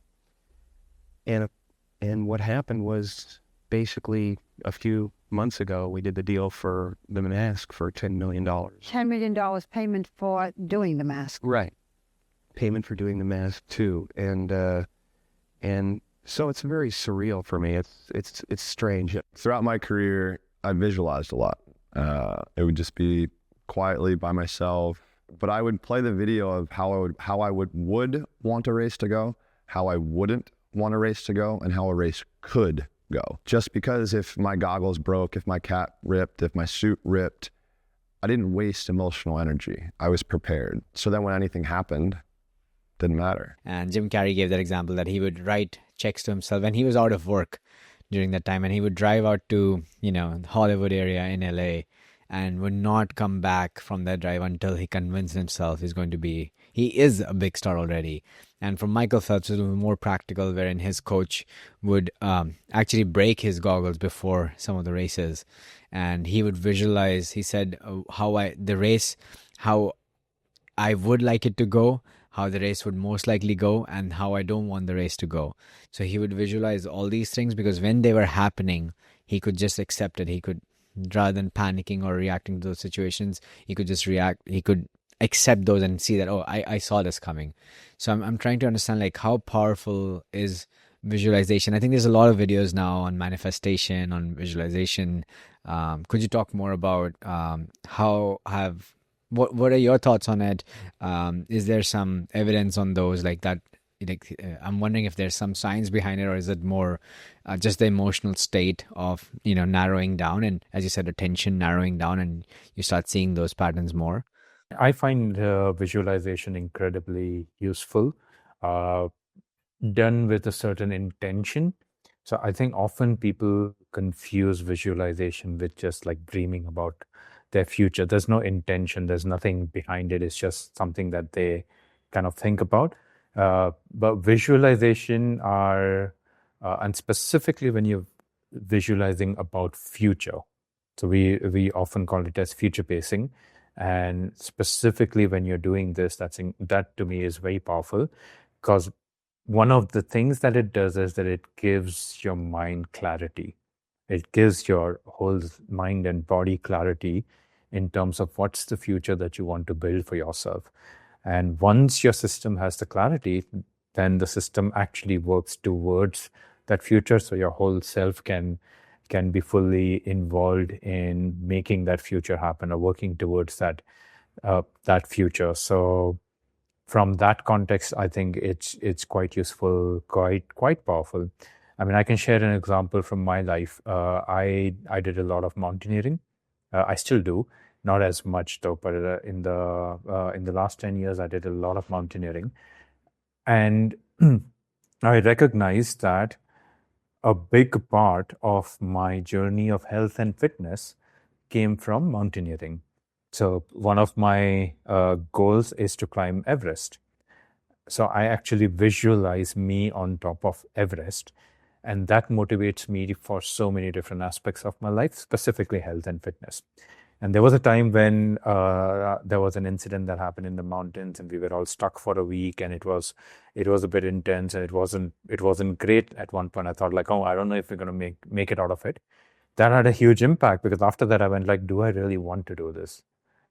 what happened was basically a few months ago, we did the deal for the mask for $10 million. $10 million payment for doing the mask. Right. Payment for doing the mask too. And so it's very surreal for me. It's strange. Throughout my career, I visualized a lot. It would just be quietly by myself, but I would play the video of how I would want a race to go, how I wouldn't want a race to go, and how a race could go. Just because if my goggles broke, if my cap ripped, if my suit ripped, I didn't waste emotional energy. I was prepared. So then when anything happened, didn't matter. And Jim Carrey gave that example that he would write checks to himself when he was out of work during that time, and he would drive out to, Hollywood area in LA and would not come back from that drive until he convinced himself he is a big star already. And for Michael Phelps, it was more practical, wherein his coach would actually break his goggles before some of the races. And he would visualize, he said, how I would like it to go, how the race would most likely go, and how I don't want the race to go. So he would visualize all these things, because when they were happening, he could just accept it. He could, rather than panicking or reacting to those situations, he could just react. He could accept those and see that, I saw this coming. So I'm trying to understand, like, how powerful is visualization? I think there's a lot of videos now on manifestation, on visualization. Could you talk more about what are your thoughts on it? Is there some evidence on those like that? I'm wondering if there's some science behind it, or is it more just the emotional state of, narrowing down, and as you said, attention narrowing down, and you start seeing those patterns more? I find visualization incredibly useful, done with a certain intention. So I think often people confuse visualization with just like dreaming about their future. There's no intention, there's nothing behind it. It's just something that they kind of think about. But visualization and specifically when you're visualizing about future. So we often call it as future pacing. And specifically when you're doing this, that to me is very powerful, because one of the things that it does is that it gives your mind clarity. It gives your whole mind and body clarity in terms of what's the future that you want to build for yourself. And once your system has the clarity, then the system actually works towards that future. So your whole self can be fully involved in making that future happen, or working towards that future. So from that context, I think it's quite useful, quite powerful. I mean, I can share an example from my life. I did a lot of mountaineering. I still do, Not as much though, but in the last 10 years, I did a lot of mountaineering, and I recognized that a big part of my journey of health and fitness came from mountaineering. So one of my goals is to climb Everest. So I actually visualize me on top of Everest, and that motivates me for so many different aspects of my life, specifically health and fitness. And there was a time when there was an incident that happened in the mountains, and we were all stuck for a week, and it was a bit intense, and it wasn't great. At one point, I thought like, oh, I don't know if we're gonna make it out of it. That had a huge impact, because after that, I went like, do I really want to do this?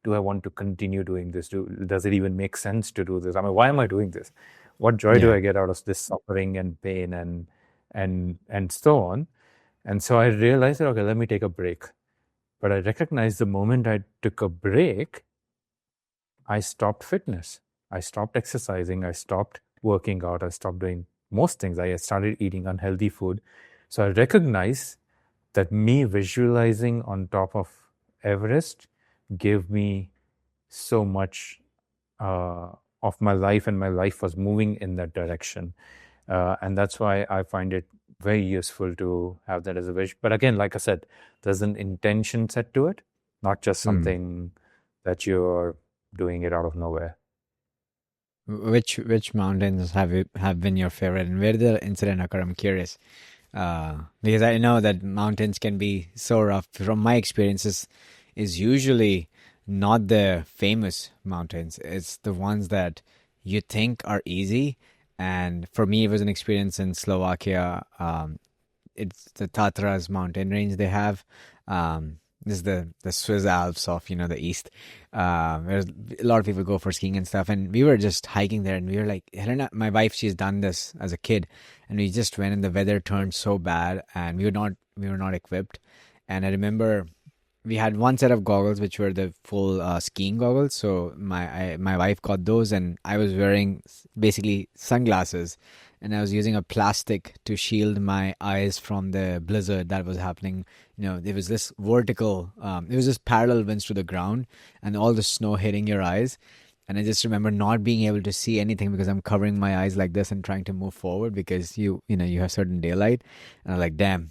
Do I want to continue doing this? Does it even make sense to do this? I mean, why am I doing this? What joy do Yeah. I get out of this suffering and pain and so on? And so I realized that, okay, let me take a break. But I recognized the moment I took a break, I stopped fitness. I stopped exercising. I stopped working out. I stopped doing most things. I started eating unhealthy food. So I recognized that me visualizing on top of Everest gave me so much of my life, and my life was moving in that direction. And that's why I find it very useful to have that as a vision. But again, like I said, there's an intention set to it, not just something that you're doing it out of nowhere. Which mountains have been your favorite, and where did the incident occur? I'm curious, because I know that mountains can be so rough. From my experiences, is usually not the famous mountains. It's the ones that you think are easy. And for me, it was an experience in Slovakia. It's the Tatras mountain range they have. This is the Swiss Alps of the east. There's a lot of people go for skiing and stuff, and we were just hiking there, and we were like, Helena, my wife, she's done this as a kid, and we just went, and the weather turned so bad, and we were not equipped. And I remember we had one set of goggles which were the full skiing goggles, so my wife got those, and I was wearing basically sunglasses, and I was using a plastic to shield my eyes from the blizzard that was happening. There was this vertical, it was just parallel winds to the ground, and all the snow hitting your eyes. And I just remember not being able to see anything because I'm covering my eyes like this and trying to move forward because you have certain daylight. And I'm like, damn,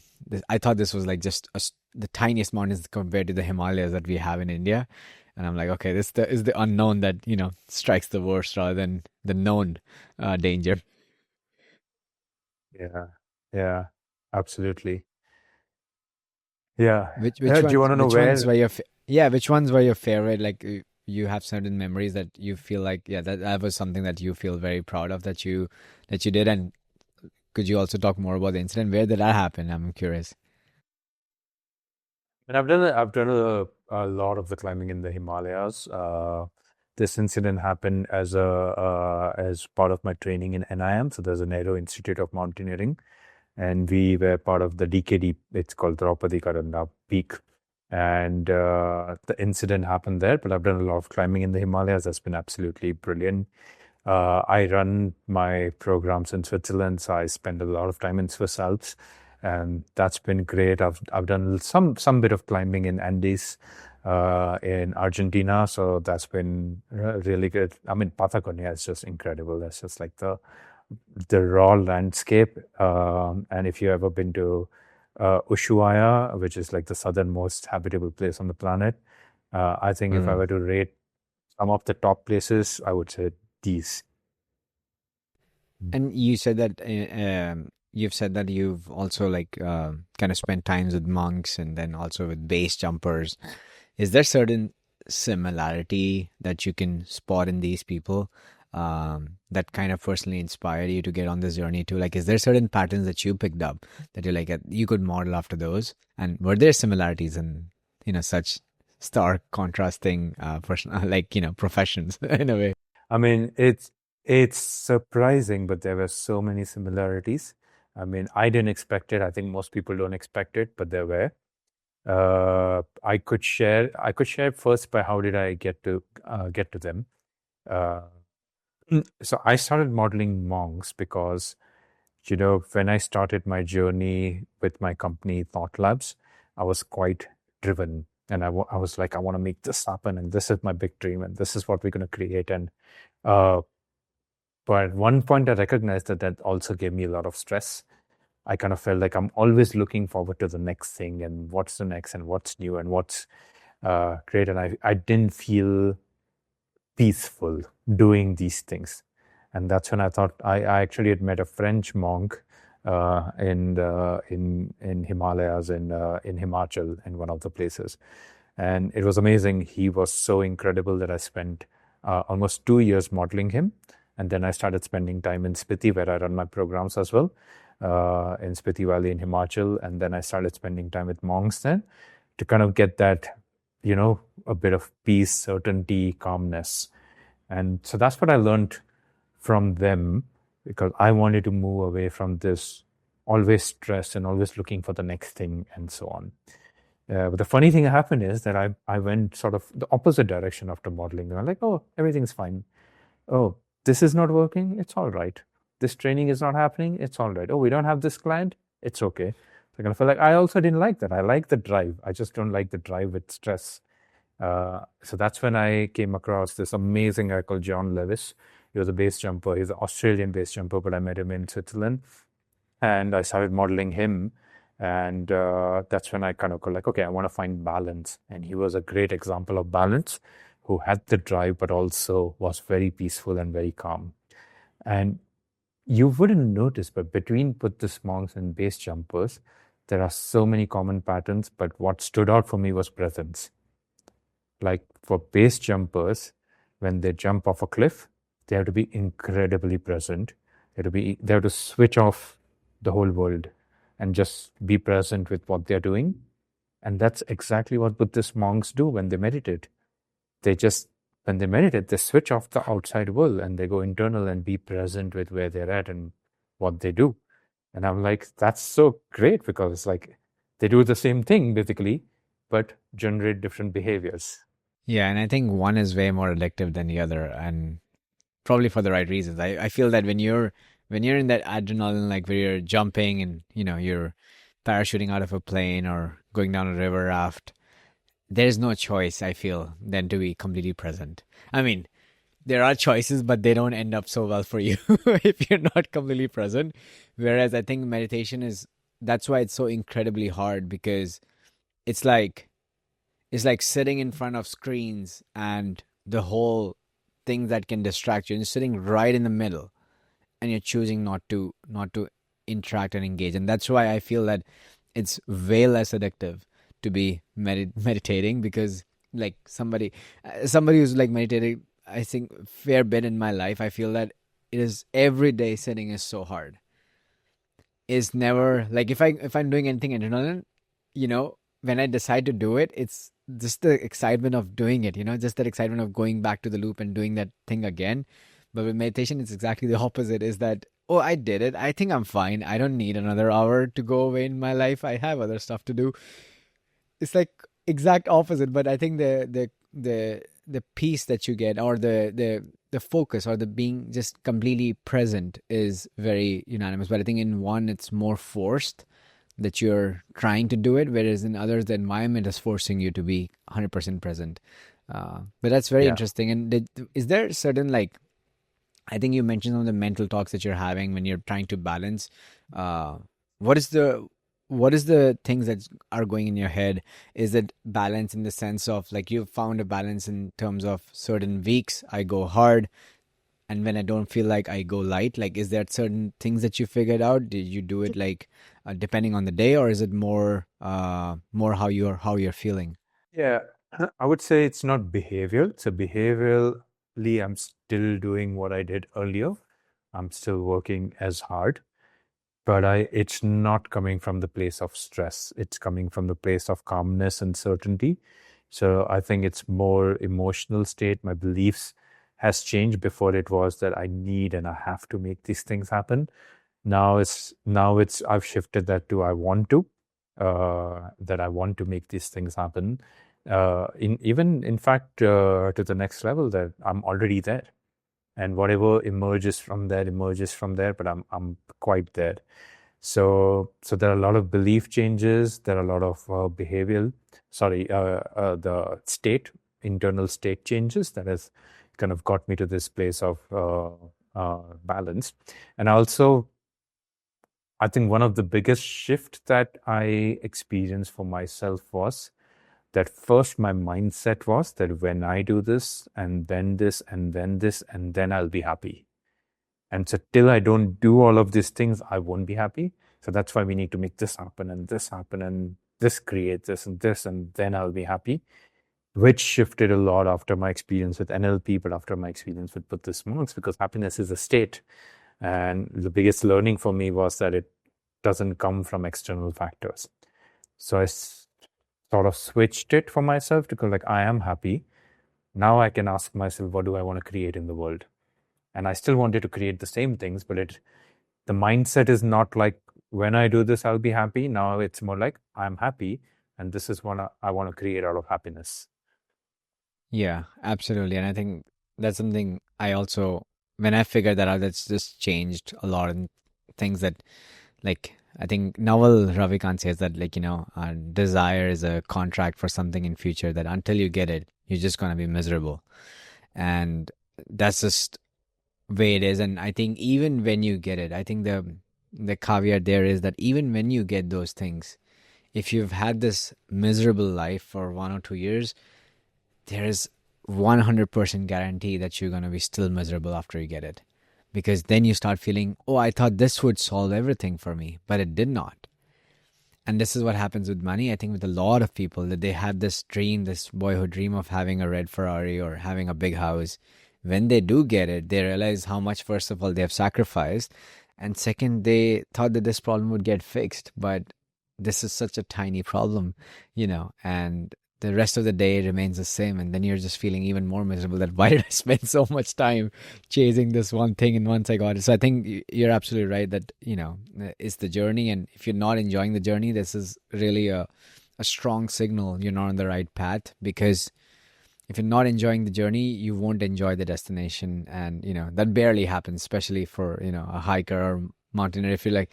I thought this was like just the tiniest mountains compared to the Himalayas that we have in India. And I'm like, okay, this is the unknown that, strikes the worst rather than the known danger. Yeah, absolutely. Yeah. Which Do you want to know which where? ones were which ones were your favorite? Like you have certain memories that you feel like, that was something that you feel very proud of that you did. And could you also talk more about the incident? Where did that happen? I'm curious. And I've done a lot of the climbing in the Himalayas. This incident happened as part of my training in NIM. So there's a Nehru Institute of Mountaineering, and we were part of the DKD. It's called Draupadi Karanda Peak, and the incident happened there. But I've done a lot of climbing in the Himalayas. That's been absolutely brilliant. I run my programs in Switzerland, so I spend a lot of time in Swiss Alps, and that's been great. I've done some bit of climbing in Andes in Argentina, so that's been really good. I mean, Patagonia is just incredible. That's just like the raw landscape. And if you've ever been to Ushuaia, which is like the southernmost habitable place on the planet, I think if I were to rate some of the top places, I would say these. And you said that you've said that you've also kind of spent times with monks and then also with base jumpers. Is there certain similarity that you can spot in these people that kind of personally inspired you to get on this journey too? Like, is there certain patterns that you picked up that you're like, you could model after those? And were there similarities in, such stark contrasting professions in a way? I mean, it's surprising, but there were so many similarities. I mean, I didn't expect it. I think most people don't expect it, but there were. I could share first by how did I get to them. So I started modeling monks because, when I started my journey with my company ThoughtLabs, I was quite driven. And I was like, I want to make this happen, and this is my big dream, and this is what we're going to create. And but at one point I recognized that also gave me a lot of stress. I kind of felt like I'm always looking forward to the next thing, and what's the next, and what's new, and what's great. And I didn't feel peaceful doing these things. And that's when I thought I actually had met a French monk in Himalayas, in Himachal, in one of the places. And it was amazing. He was so incredible that I spent almost 2 years modeling him. And then I started spending time in Spiti, where I run my programs as well, in Spiti Valley in Himachal. And then I started spending time with monks there to kind of get that, a bit of peace, certainty, calmness. And so that's what I learned from them, because I wanted to move away from this always stress and always looking for the next thing and so on. But the funny thing that happened is that I went sort of the opposite direction after modeling. I'm like, oh, everything's fine. Oh, this is not working. It's all right. This training is not happening. It's all right. Oh, we don't have this client. It's okay. So I kind of feel like I also didn't like that. I like the drive. I just don't like the drive with stress. So that's when I came across this amazing guy called John Lewis. He was a base jumper. He's an Australian base jumper, but I met him in Switzerland. And I started modeling him. And that's when I kind of go like, okay, I want to find balance. And he was a great example of balance, who had the drive, but also was very peaceful and very calm. And you wouldn't notice, but between Buddhist monks and base jumpers, there are so many common patterns. But what stood out for me was presence. Like for base jumpers, when they jump off a cliff, they have to be incredibly present. They have to switch off the whole world and just be present with what they're doing. And that's exactly what Buddhist monks do when they meditate. When they meditate, they switch off the outside world and they go internal and be present with where they're at and what they do. And I'm like, that's so great, because it's like they do the same thing basically, but generate different behaviors. Yeah, and I think one is way more addictive than the other, and probably for the right reasons. I feel that when you're in that adrenaline, like where you're jumping and you're parachuting out of a plane or going down a river raft, there's no choice, I feel, than to be completely present. I mean, there are choices, but they don't end up so well for you if you're not completely present. Whereas I think meditation that's why it's so incredibly hard, because it's like sitting in front of screens and the whole thing that can distract you, and you're sitting right in the middle and you're choosing not to interact and engage. And that's why I feel that it's way less addictive to be meditating, because like somebody who's like meditating, I think fair bit in my life, I feel that it is every day sitting is so hard. It's never like if I'm doing anything adrenaline, when I decide to do it, it's just the excitement of doing it, just that excitement of going back to the loop and doing that thing again. But with meditation, it's exactly the opposite, is that, oh, I did it. I think I'm fine. I don't need another hour to go away in my life. I have other stuff to do. It's like exact opposite. But I think the peace that you get, or the focus, or the being just completely present is very unanimous. But I think in one, it's more forced, that you're trying to do it, whereas in others, the environment is forcing you to be 100% present. But that's very interesting. And is there certain, like, I think you mentioned some of the mental talks that you're having when you're trying to balance. What is the things that are going in your head? Is it balance in the sense of like you've found a balance in terms of certain weeks I go hard, and when I don't feel like I go light? Like, is there certain things that you figured out? Did you do it like depending on the day, or is it more how you're feeling? Yeah, I would say it's not behavioral. So behaviorally, I'm still doing what I did earlier. I'm still working as hard, but it's not coming from the place of stress. It's coming from the place of calmness and certainty. So I think it's more emotional state. My beliefs has changed. Before it was that I need and I have to make these things happen. Now it's I've shifted that to I want to make these things happen. In fact, to the next level, that I'm already there, and whatever emerges from there, but I'm quite there. So there are a lot of belief changes. There are a lot of the internal state changes that has kind of got me to this place of balance. And also, I think one of the biggest shifts that I experienced for myself was that first my mindset was that when I do this and then this and then this and then I'll be happy. And so till I don't do all of these things, I won't be happy. So that's why we need to make this happen and this create this, and then I'll be happy, which shifted a lot after my experience with NLP, but after my experience with Buddhist monks, because happiness is a state. And the biggest learning for me was that it doesn't come from external factors. So I sort of switched it for myself to go like, I am happy. Now I can ask myself, what do I want to create in the world? And I still wanted to create the same things, but the mindset is not like, when I do this, I'll be happy. Now it's more like, I'm happy, and this is what I want to create out of happiness. Yeah, absolutely. And I think that's something I also, when I figured that out, that's just changed a lot in things that, like, I think Naval Ravikant says that, like, desire is a contract for something in future that until you get it, you're just going to be miserable. And that's just way it is. And I think even when you get it, I think the caveat there is that even when you get those things, if you've had this miserable life for 1 or 2 years, there is 100% guarantee that you're going to be still miserable after you get it. Because then you start feeling, oh, I thought this would solve everything for me, but it did not. And this is what happens with money. I think with a lot of people, that they have this dream, this boyhood dream of having a red Ferrari or having a big house. When they do get it, they realize how much, first of all, they have sacrificed. And second, they thought that this problem would get fixed, but this is such a tiny problem, and the rest of the day remains the same. And then you're just feeling even more miserable that why did I spend so much time chasing this one thing, and once I got it. So I think you're absolutely right that, it's the journey. And if you're not enjoying the journey, this is really a strong signal you're not on the right path, because if you're not enjoying the journey, you won't enjoy the destination. And, that barely happens, especially for, a hiker or mountaineer. If you're like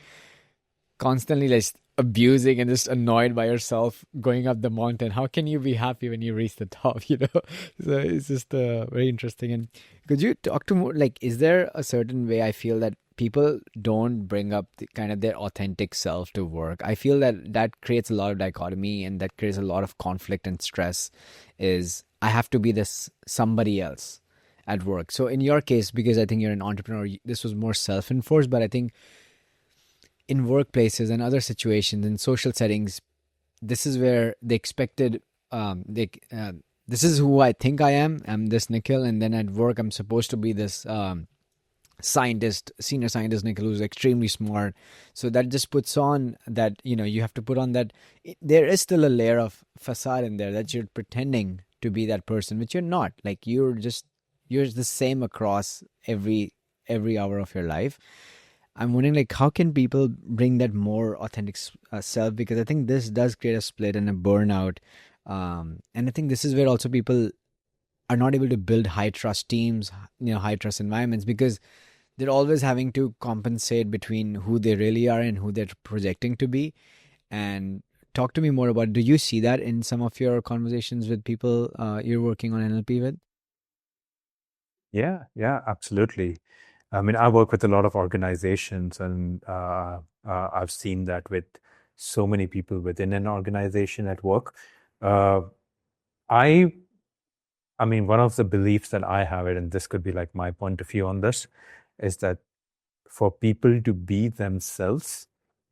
constantly just abusing and just annoyed by yourself going up the mountain, how can you be happy when you reach the top? So it's just very interesting. And could you talk to more, like, is there a certain way I feel that people don't bring up their authentic self to work? I feel that creates a lot of dichotomy, and that creates a lot of conflict and stress. Is I have to be this somebody else at work. So in your case, because I think you're an entrepreneur, this was more self-enforced, but I think in workplaces and other situations, in social settings, this is where they expected, this is who I think I am. I'm this Nikhil, and then at work, I'm supposed to be this senior scientist Nikhil, who's extremely smart. So that just puts on that, you have to put on that. There is still a layer of facade in there that you're pretending to be that person, which you're not. Like, you're the same across every hour of your life. I'm wondering, like, how can people bring that more authentic self? Because I think this does create a split and a burnout. And I think this is where also people are not able to build high trust teams, high trust environments, because they're always having to compensate between who they really are and who they're projecting to be. And talk to me more about, do you see that in some of your conversations with people you're working on NLP with? Yeah, absolutely. I mean, I work with a lot of organizations, and I've seen that with so many people within an organization at work. I mean, one of the beliefs that I have, and this could be like my point of view on this, is that for people to be themselves,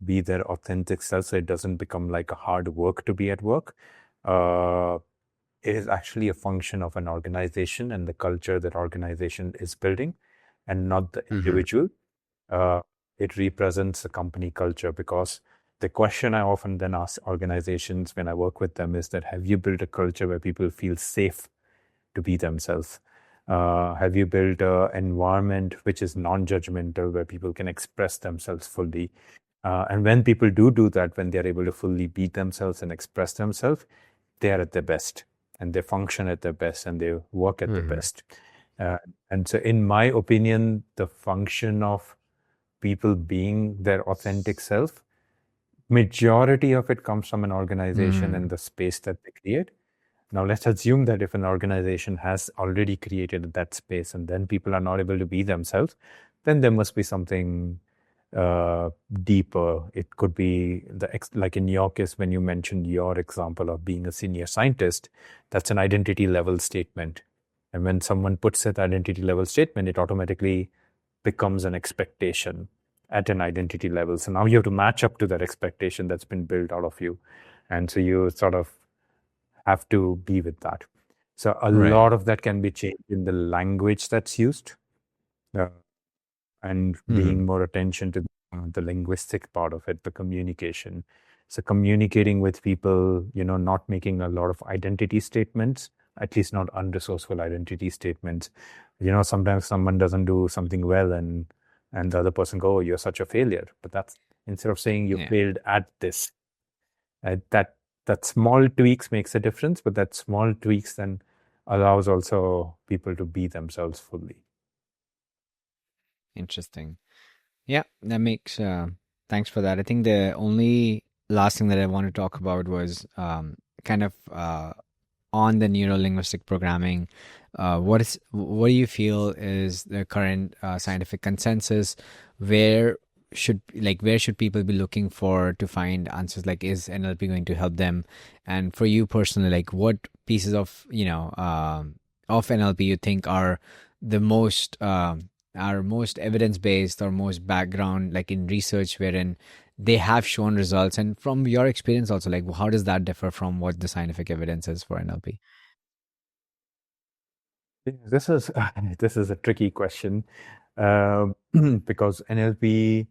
be their authentic self, so it doesn't become like a hard work to be at work, it is actually a function of an organization and the culture that organization is building, and not the individual. It represents the company culture, because the question I often then ask organizations when I work with them is that, have you built a culture where people feel safe to be themselves? Have you built an environment which is non-judgmental, where people can express themselves fully? And when people do that, when they're able to fully be themselves and express themselves, they are at their best, and they function at their best, and they work at their best. And so in my opinion, the function of people being their authentic self, majority of it comes from an organization and the space that they create. Now, let's assume that if an organization has already created that space and then people are not able to be themselves, then there must be something deeper. It could be like in your case, when you mentioned your example of being a senior scientist, that's an identity level statement. And when someone puts that identity level statement, it automatically becomes an expectation at an identity level. So now you have to match up to that expectation that's been built out of you. And so you sort of have to be with that. So a lot of that can be changed in the language that's used, and being more attention to the linguistic part of it, the communication. So communicating with people, not making a lot of identity statements, at least not unresourceful identity statements. Sometimes someone doesn't do something well and the other person go, oh, you're such a failure. But that's, instead of saying you failed at this, that small tweaks makes a difference, but that small tweaks then allows also people to be themselves fully. Interesting. Yeah, that makes thanks for that. I think the only last thing that I want to talk about was kind of on the neurolinguistic programming. What do you feel is the current scientific consensus? Where should people be looking for to find answers? Like, is NLP going to help them? And for you personally, like, what pieces of of NLP you think are the most evidence-based or most background, like in research, wherein they have shown results? And from your experience also, like, how does that differ from what the scientific evidence is for NLP? This is a tricky question, because NLP,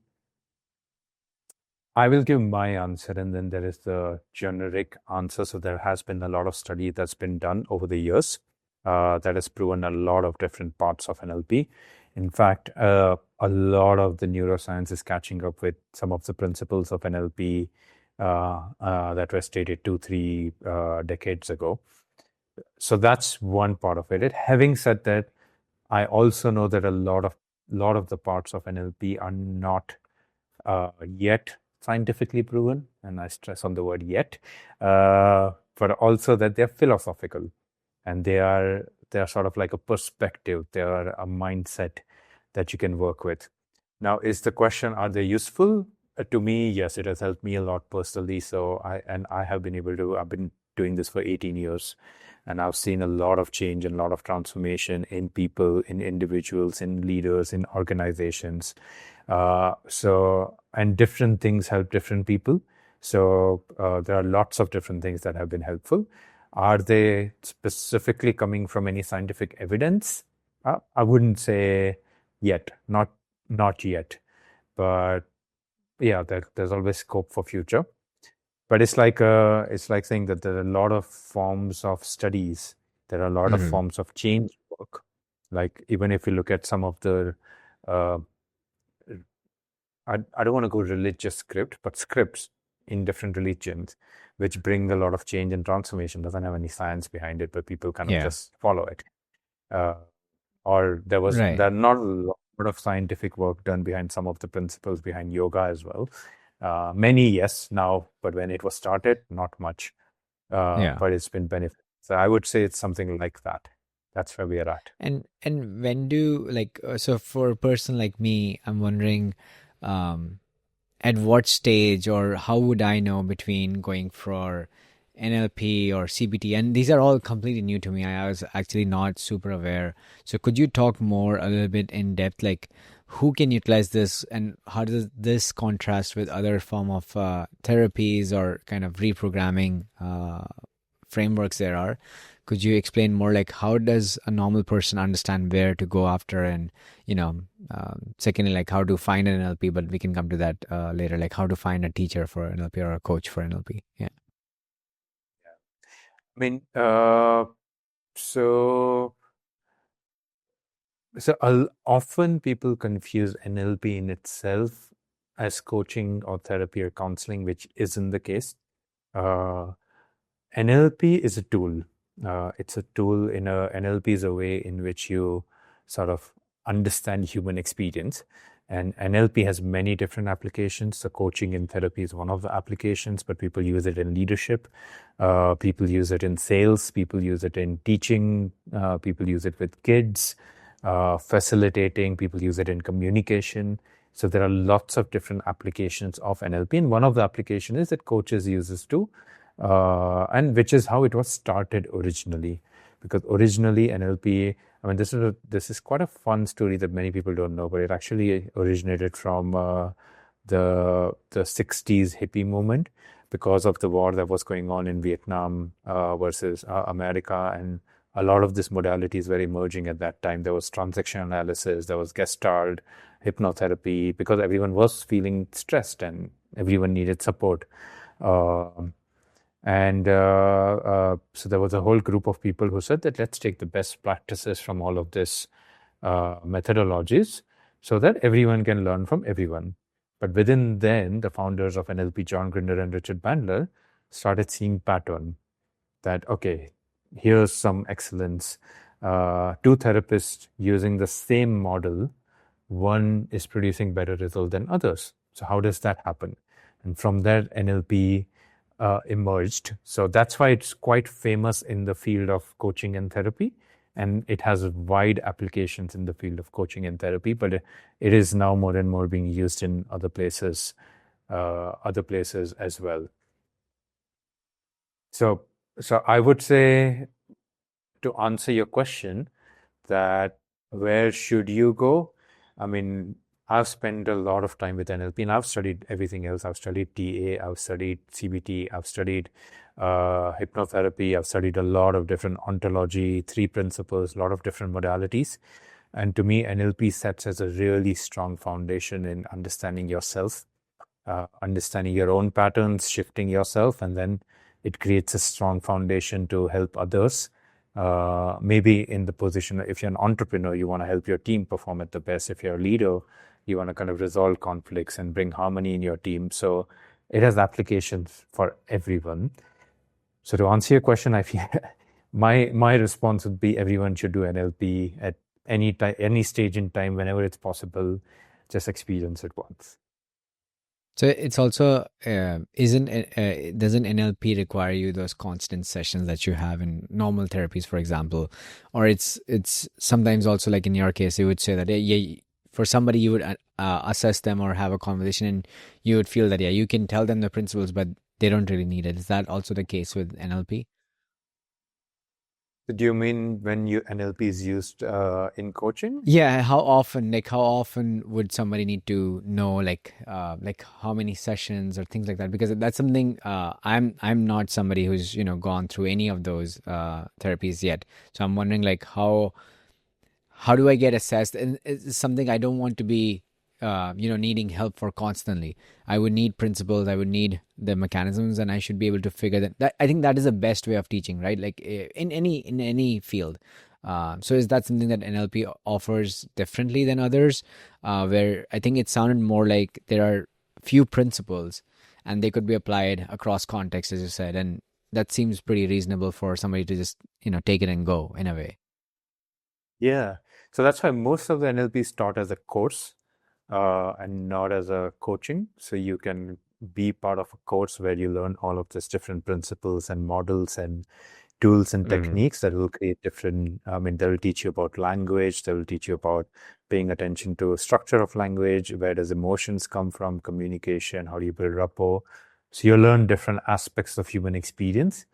I will give my answer and then there is the generic answer. So there has been a lot of study that's been done over the years that has proven a lot of different parts of NLP. In fact, a lot of the neuroscience is catching up with some of the principles of NLP that were stated 2-3 decades ago. So that's one part of it. Having said that, I also know that a lot of the parts of NLP are not yet scientifically proven, and I stress on the word yet, but also that they're philosophical, and they are sort of like a perspective. They are a mindset that you can work with. Now, is the question, are they useful? To me, yes, it has helped me a lot personally. So I've been doing this for 18 years. And I've seen a lot of change and a lot of transformation in people, in individuals, in leaders, in organizations. And different things help different people. So there are lots of different things that have been helpful. Are they specifically coming from any scientific evidence? I wouldn't say yet, not yet. But yeah, there's always scope for future. But it's like saying that there are a lot of forms of studies. There are a lot of forms of change work. Like even if you look at some of the, I don't want to go religious scripts in different religions, which bring a lot of change and transformation. Doesn't have any science behind it, but people kind of just follow it. Or there are not a lot of scientific work done behind some of the principles behind yoga as well. Many, yes, now, but when it was started, not much. But it's been beneficial. So I would say it's something like that. That's where we are at. And when so for a person like me, I'm wondering, at what stage or how would I know between going for NLP or CBT? And these are all completely new to me. I was actually not super aware. So could you talk more a little bit in depth, like who can utilize this and how does this contrast with other form of therapies or kind of reprogramming frameworks there are? Could you explain more, like how does a normal person understand where to go after, and secondly, like how to find an NLP, but we can come to that later, like how to find a teacher for NLP or a coach for NLP. I mean, so often people confuse NLP in itself as coaching or therapy or counseling, which isn't the case. NLP is a tool. It's a tool. NLP is a way in which you sort of understand human experience. And NLP has many different applications. So coaching in therapy is one of the applications, but people use it in leadership. People use it in sales. People use it in teaching. People use it with kids, facilitating. People use it in communication. So there are lots of different applications of NLP. And one of the applications is that coaches use this too, and which is how it was started originally. Because originally NLP, I mean, this is quite a fun story that many people don't know, but it actually originated from the 60s hippie movement because of the war that was going on in Vietnam versus America, and a lot of these modalities were emerging at that time. There was transaction analysis, there was Gestalt, hypnotherapy, because everyone was feeling stressed and everyone needed support. So there was a whole group of people who said that let's take the best practices from all of this methodologies so that everyone can learn from everyone. But within then, the founders of NLP, John Grinder and Richard Bandler, started seeing pattern that, okay, here's some excellence. Two therapists using the same model, one is producing better result than others. So how does that happen? And from there, NLP emerged. So that's why it's quite famous in the field of coaching and therapy. And it has wide applications in the field of coaching and therapy, but it is now more and more being used in other places as well. So I would say, to answer your question, that where should you go? I mean, I've spent a lot of time with NLP, and I've studied everything else. I've studied TA, I've studied CBT, I've studied hypnotherapy, I've studied a lot of different ontology, 3 principles, a lot of different modalities. And to me, NLP sets as a really strong foundation in understanding yourself, understanding your own patterns, shifting yourself, and then it creates a strong foundation to help others. Maybe in the position, if you're an entrepreneur, you want to help your team perform at the best. If you're a leader, you want to kind of resolve conflicts and bring harmony in your team. So it has applications for everyone. So to answer your question, I feel my response would be everyone should do NLP at any time, any stage in time, whenever it's possible. Just experience it once. So it's also doesn't NLP require you those constant sessions that you have in normal therapies, for example, or it's sometimes also, like in your case, you would say that for somebody you would assess them or have a conversation, and you would feel that you can tell them the principles, but they don't really need it. Is that also the case with NLP? Do you mean when NLP is used in coaching? Yeah, how often would somebody need to know, like how many sessions or things like that? Because that's something I'm not somebody who's gone through any of those therapies yet. So I'm wondering, like, how do I get assessed? And it's something I don't want to be needing help for constantly. I would need principles, I would need the mechanisms, and I should be able to figure that. I think that is the best way of teaching, right? Like in any field. So is that something that NLP offers differently than others? Where I think it sounded more like there are few principles and they could be applied across contexts, as you said, and that seems pretty reasonable for somebody to just take it and go in a way. Yeah. So that's why most of the NLP is taught as a course. And not as a coaching. So you can be part of a course where you learn all of these different principles and models and tools and techniques that will create different, they will teach you about language, they will teach you about paying attention to structure of language, where does emotions come from, communication, how do you build rapport. So you learn different aspects of human experience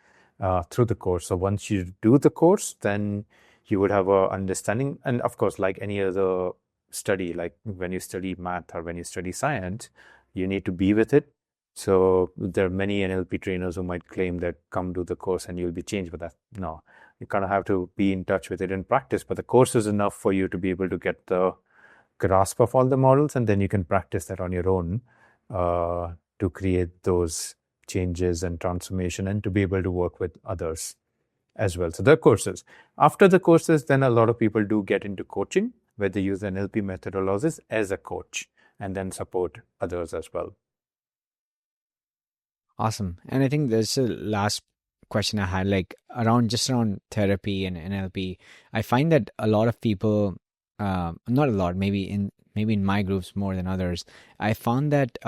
through the course. So once you do the course, then you would have a understanding. And of course, like any other study, like when you study math or when you study science, you need to be with it. So there are many NLP trainers who might claim that come do the course and you'll be changed, but no, you kind of have to be in touch with it in practice. But the course is enough for you to be able to get the grasp of all the models, and then you can practice that on your own to create those changes and transformation, and to be able to work with others as well. So the courses. After the courses, then a lot of people do get into coaching, where they use NLP methodologies as a coach and then support others as well. Awesome. And I think there's a last question I had, like around therapy and NLP. I find that a lot of people, not a lot, maybe in maybe in my groups more than others, I found that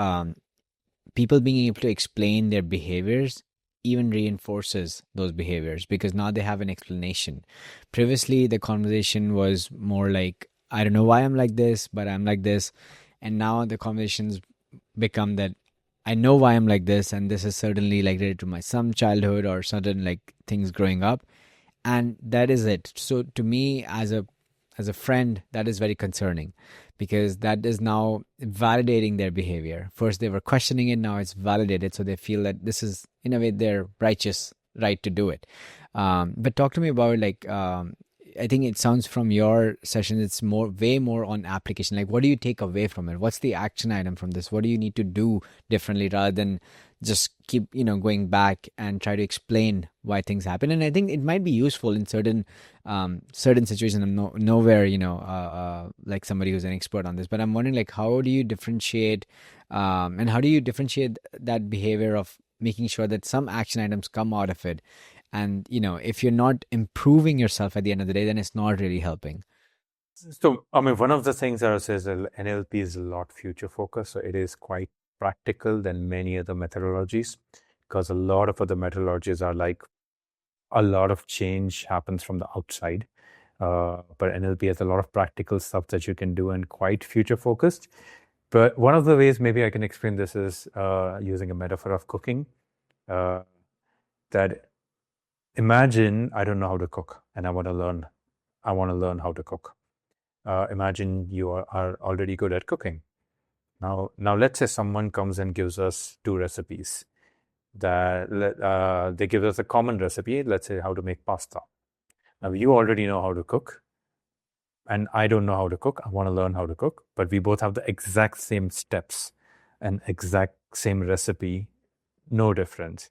people being able to explain their behaviors even reinforces those behaviors, because now they have an explanation. Previously, the conversation was more like, I don't know why I'm like this, but I'm like this. And now the conversations become that I know why I'm like this, and this is certainly like related to my some childhood or certain like things growing up, and that is it. So to me, as a friend, that is very concerning, because that is now validating their behavior. First they were questioning it, now it's validated, so they feel that this is in a way their righteous right to do it. But talk to me about like I think it sounds from your session it's way more on application. Like, what do you take away from it? What's the action item from this? What do you need to do differently, rather than just keep going back and try to explain why things happen? And I think it might be useful in certain situations. I'm nowhere like somebody who's an expert on this, but I'm wondering, like, how do you differentiate and how do you differentiate that behavior of making sure that some action items come out of it, and if you're not improving yourself at the end of the day, then it's not really helping. So, I mean, one of the things I would say is that NLP is a lot future focused. So it is quite practical than many other methodologies, because a lot of other methodologies are like a lot of change happens from the outside. But NLP has a lot of practical stuff that you can do and quite future focused. But one of the ways maybe I can explain this is using a metaphor of cooking. That imagine I don't know how to cook and I want to learn how to cook. Imagine you are already good at cooking. Now let's say someone comes and gives us 2 recipes. They give us a common recipe, let's say how to make pasta. Now you already know how to cook, and I don't know how to cook. I want to learn how to cook, but we both have the exact same steps and exact same recipe, no difference.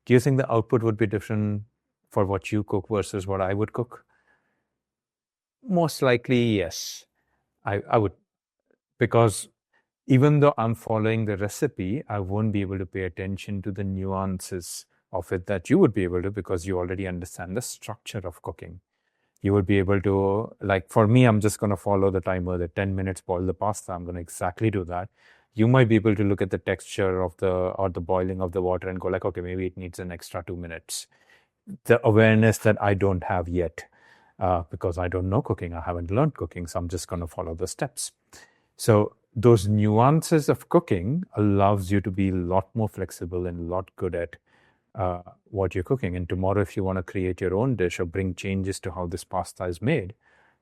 Do you think the output would be different for what you cook versus what I would cook? Most likely, yes. I would, because even though I'm following the recipe, I won't be able to pay attention to the nuances of it that you would be able to, because you already understand the structure of cooking. You would be able to, like for me, I'm just going to follow the timer, the 10 minutes boil the pasta. I'm going to exactly do that. You might be able to look at the texture of the boiling of the water and go like, okay, maybe it needs an extra 2 minutes. The awareness that I don't have yet, because I don't know cooking, I haven't learned cooking, so I'm just going to follow the steps. So those nuances of cooking allows you to be a lot more flexible and a lot good at what you're cooking. And tomorrow, if you want to create your own dish or bring changes to how this pasta is made,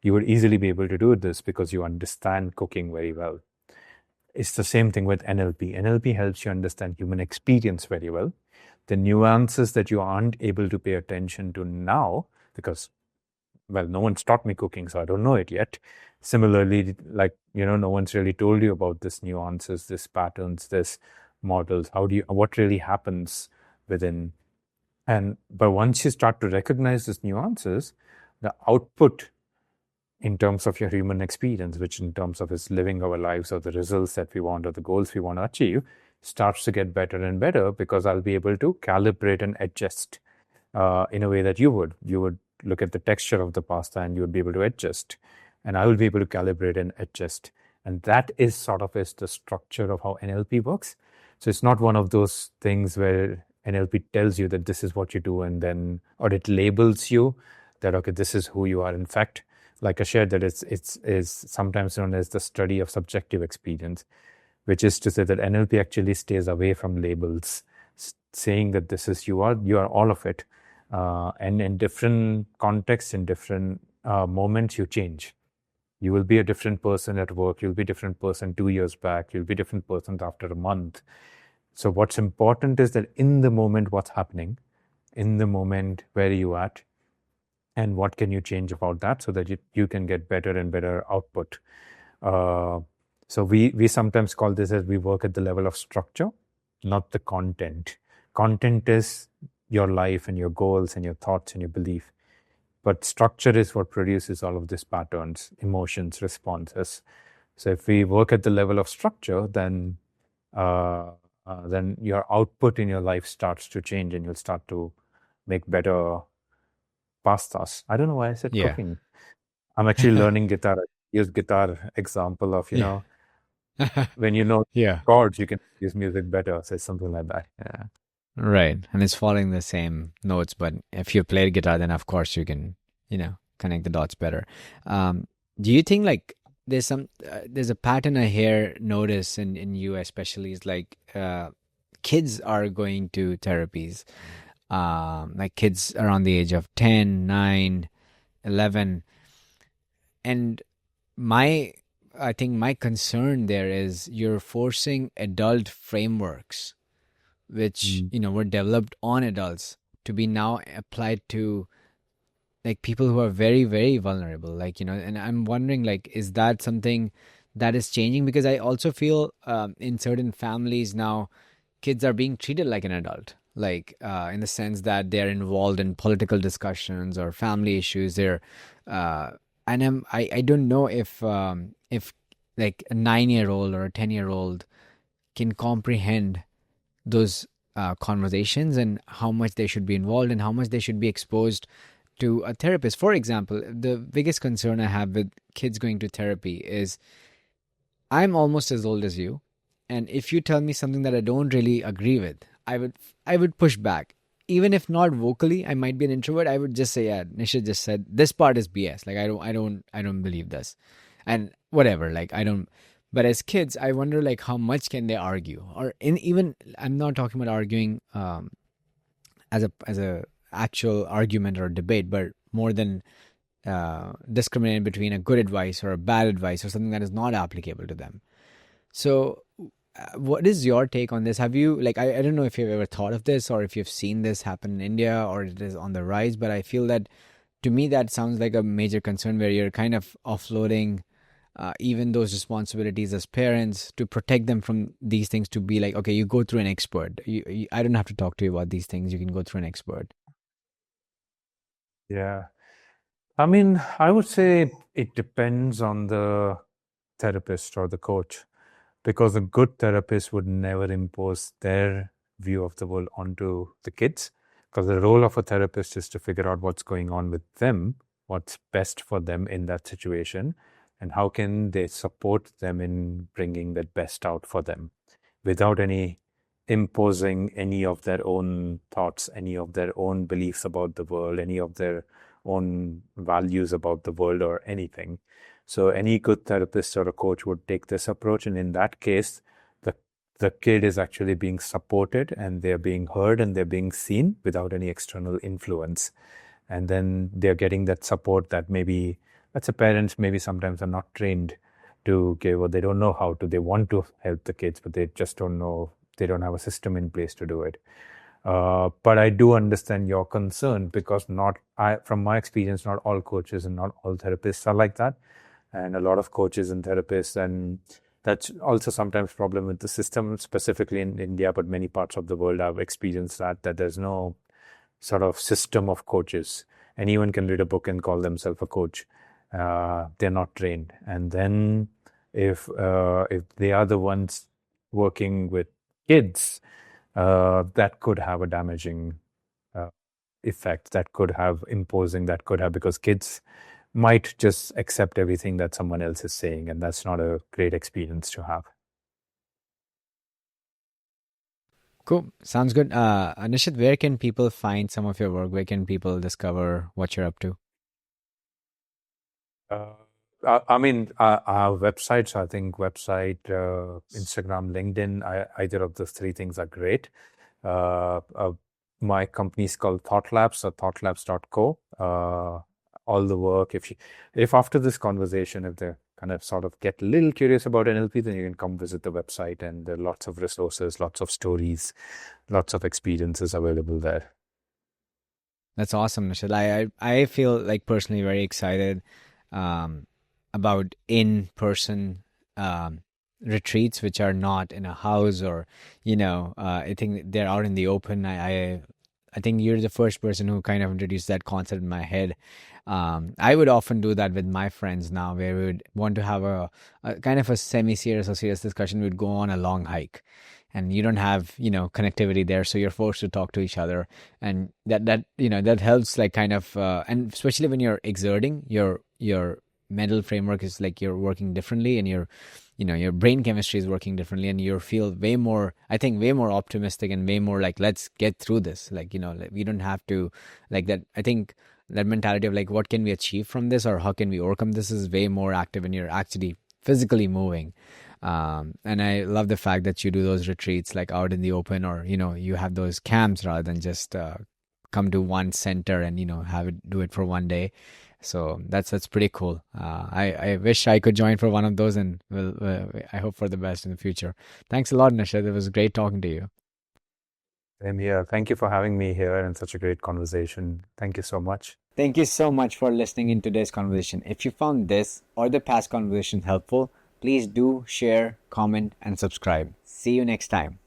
you would easily be able to do this because you understand cooking very well. It's the same thing with NLP. NLP helps you understand human experience very well. The nuances that you aren't able to pay attention to now, because, well, no one's taught me cooking, so I don't know it yet. Similarly, like, no one's really told you about this nuances, this patterns, this models. What really happens within? But once you start to recognize these nuances, the output in terms of your human experience, which in terms of is living our lives or the results that we want or the goals we want to achieve, starts to get better and better, because I'll be able to calibrate and adjust in a way that you would. You would look at the texture of the pasta and you would be able to adjust. And I will be able to calibrate and adjust. And that is sort of is the structure of how NLP works. So it's not one of those things where NLP tells you that this is what you do, and then, or it labels you that, okay, this is who you are. In fact, like I shared, that it's sometimes known as the study of subjective experience, which is to say that NLP actually stays away from labels, saying that this is you are all of it. And in different contexts, in different moments, you change. You will be a different person at work. You'll be a different person 2 years back. You'll be a different person after a month. So what's important is that in the moment, what's happening, in the moment, where are you at, and what can you change about that so that you can get better and better output. So we sometimes call this as we work at the level of structure, not the content. Content is your life and your goals and your thoughts and your belief. But structure is what produces all of these patterns, emotions, responses. So if we work at the level of structure, then your output in your life starts to change, and you'll start to make better pastas. I don't know why I said cooking. I'm actually learning guitar. use guitar example of, you Yeah. know, when you know Yeah. chords, you can use music better. So it's something like that. Yeah. Right. And it's following the same notes, but if you play guitar, then of course you can, connect the dots better. Do you think like there's a pattern I hear notice in you especially is like kids are going to therapies, like kids around the age of 10, 9, 11, and my I think my concern there is you're forcing adult frameworks which were developed on adults to be now applied to like people who are very very vulnerable, like and I'm wondering like is that something that is changing? Because I also feel in certain families now kids are being treated like an adult, like in the sense that they're involved in political discussions or family issues. They're and I don't know if like a 9-year-old or a 10-year-old can comprehend those conversations and how much they should be involved and how much they should be exposed to a therapist. For example, the biggest concern I have with kids going to therapy is I'm almost as old as you, and if you tell me something that I don't really agree with, I would push back. Even if not vocally, I might be an introvert. I would just say, "Yeah, Nishith just said this part is BS. Like I don't believe this," and whatever. Like I don't. But as kids, I wonder like how much can they argue, or even I'm not talking about arguing as a actual argument or debate, but more than discriminating between a good advice or a bad advice or something that is not applicable to them. So, what is your take on this? Have you like I don't know if you've ever thought of this or if you've seen this happen in India or it is on the rise, but I feel that to me that sounds like a major concern where you're kind of offloading even those responsibilities as parents to protect them from these things, to be like, okay, you go through an expert. I don't have to talk to you about these things. You can go through an expert. Yeah. I mean, I would say it depends on the therapist or the coach, because a good therapist would never impose their view of the world onto the kids, because the role of a therapist is to figure out what's going on with them, what's best for them in that situation, and how can they support them in bringing that best out for them without any imposing any of their own thoughts, any of their own beliefs about the world, any of their own values about the world or anything. So any good therapist or a coach would take this approach, and in that case, the kid is actually being supported and they're being heard and they're being seen without any external influence. And then they're getting that support that maybe, let's say parents maybe sometimes are not trained to give, or they don't know how to. They want to help the kids, but they just don't know. They don't have a system in place to do it. But I do understand your concern, because from my experience, not all coaches and not all therapists are like that. And a lot of coaches and therapists, and that's also sometimes problem with the system, specifically in India, but many parts of the world have experienced that there's no sort of system of coaches. Anyone can read a book and call themselves a coach. They're not trained. And then if they are the ones working with kids, that could have a damaging effect, that could have because kids might just accept everything that someone else is saying, and that's not a great experience to have. Cool. Sounds good. Nishith, where can people find some of your work? Where can people discover what you're up to? I mean, our websites, I think website, Instagram, LinkedIn, either of those three things are great. My company is called ThoughtLabs, so ThoughtLabs.co. All the work, if after this conversation, if they kind of sort of get a little curious about NLP, then you can come visit the website, and there are lots of resources, lots of stories, lots of experiences available there. That's awesome, Nishith. I feel like personally very excited about in-person retreats, which are not in a house or, I think they're out in the open. I think you're the first person who kind of introduced that concept in my head. I would often do that with my friends now, where we would want to have a kind of a semi-serious or serious discussion. We'd go on a long hike, and you don't have connectivity there, so you're forced to talk to each other, and that helps, like kind of and especially when you're exerting, you're mental framework is like you're working differently, and your brain chemistry is working differently, and you feel way more optimistic and way more like, let's get through this. Like, like we don't have to like that. I think that mentality of like, what can we achieve from this, or how can we overcome this, is way more active, and you're actually physically moving. And I love the fact that you do those retreats like out in the open, or you have those camps rather than just come to one center and do it for one day. So that's pretty cool. I wish I could join for one of those, and I hope for the best in the future. Thanks a lot, Nishith. It was great talking to you. Same here. Thank you for having me here, and such a great conversation. Thank you so much. Thank you so much for listening in today's conversation. If you found this or the past conversations helpful, please do share, comment, and subscribe. See you next time.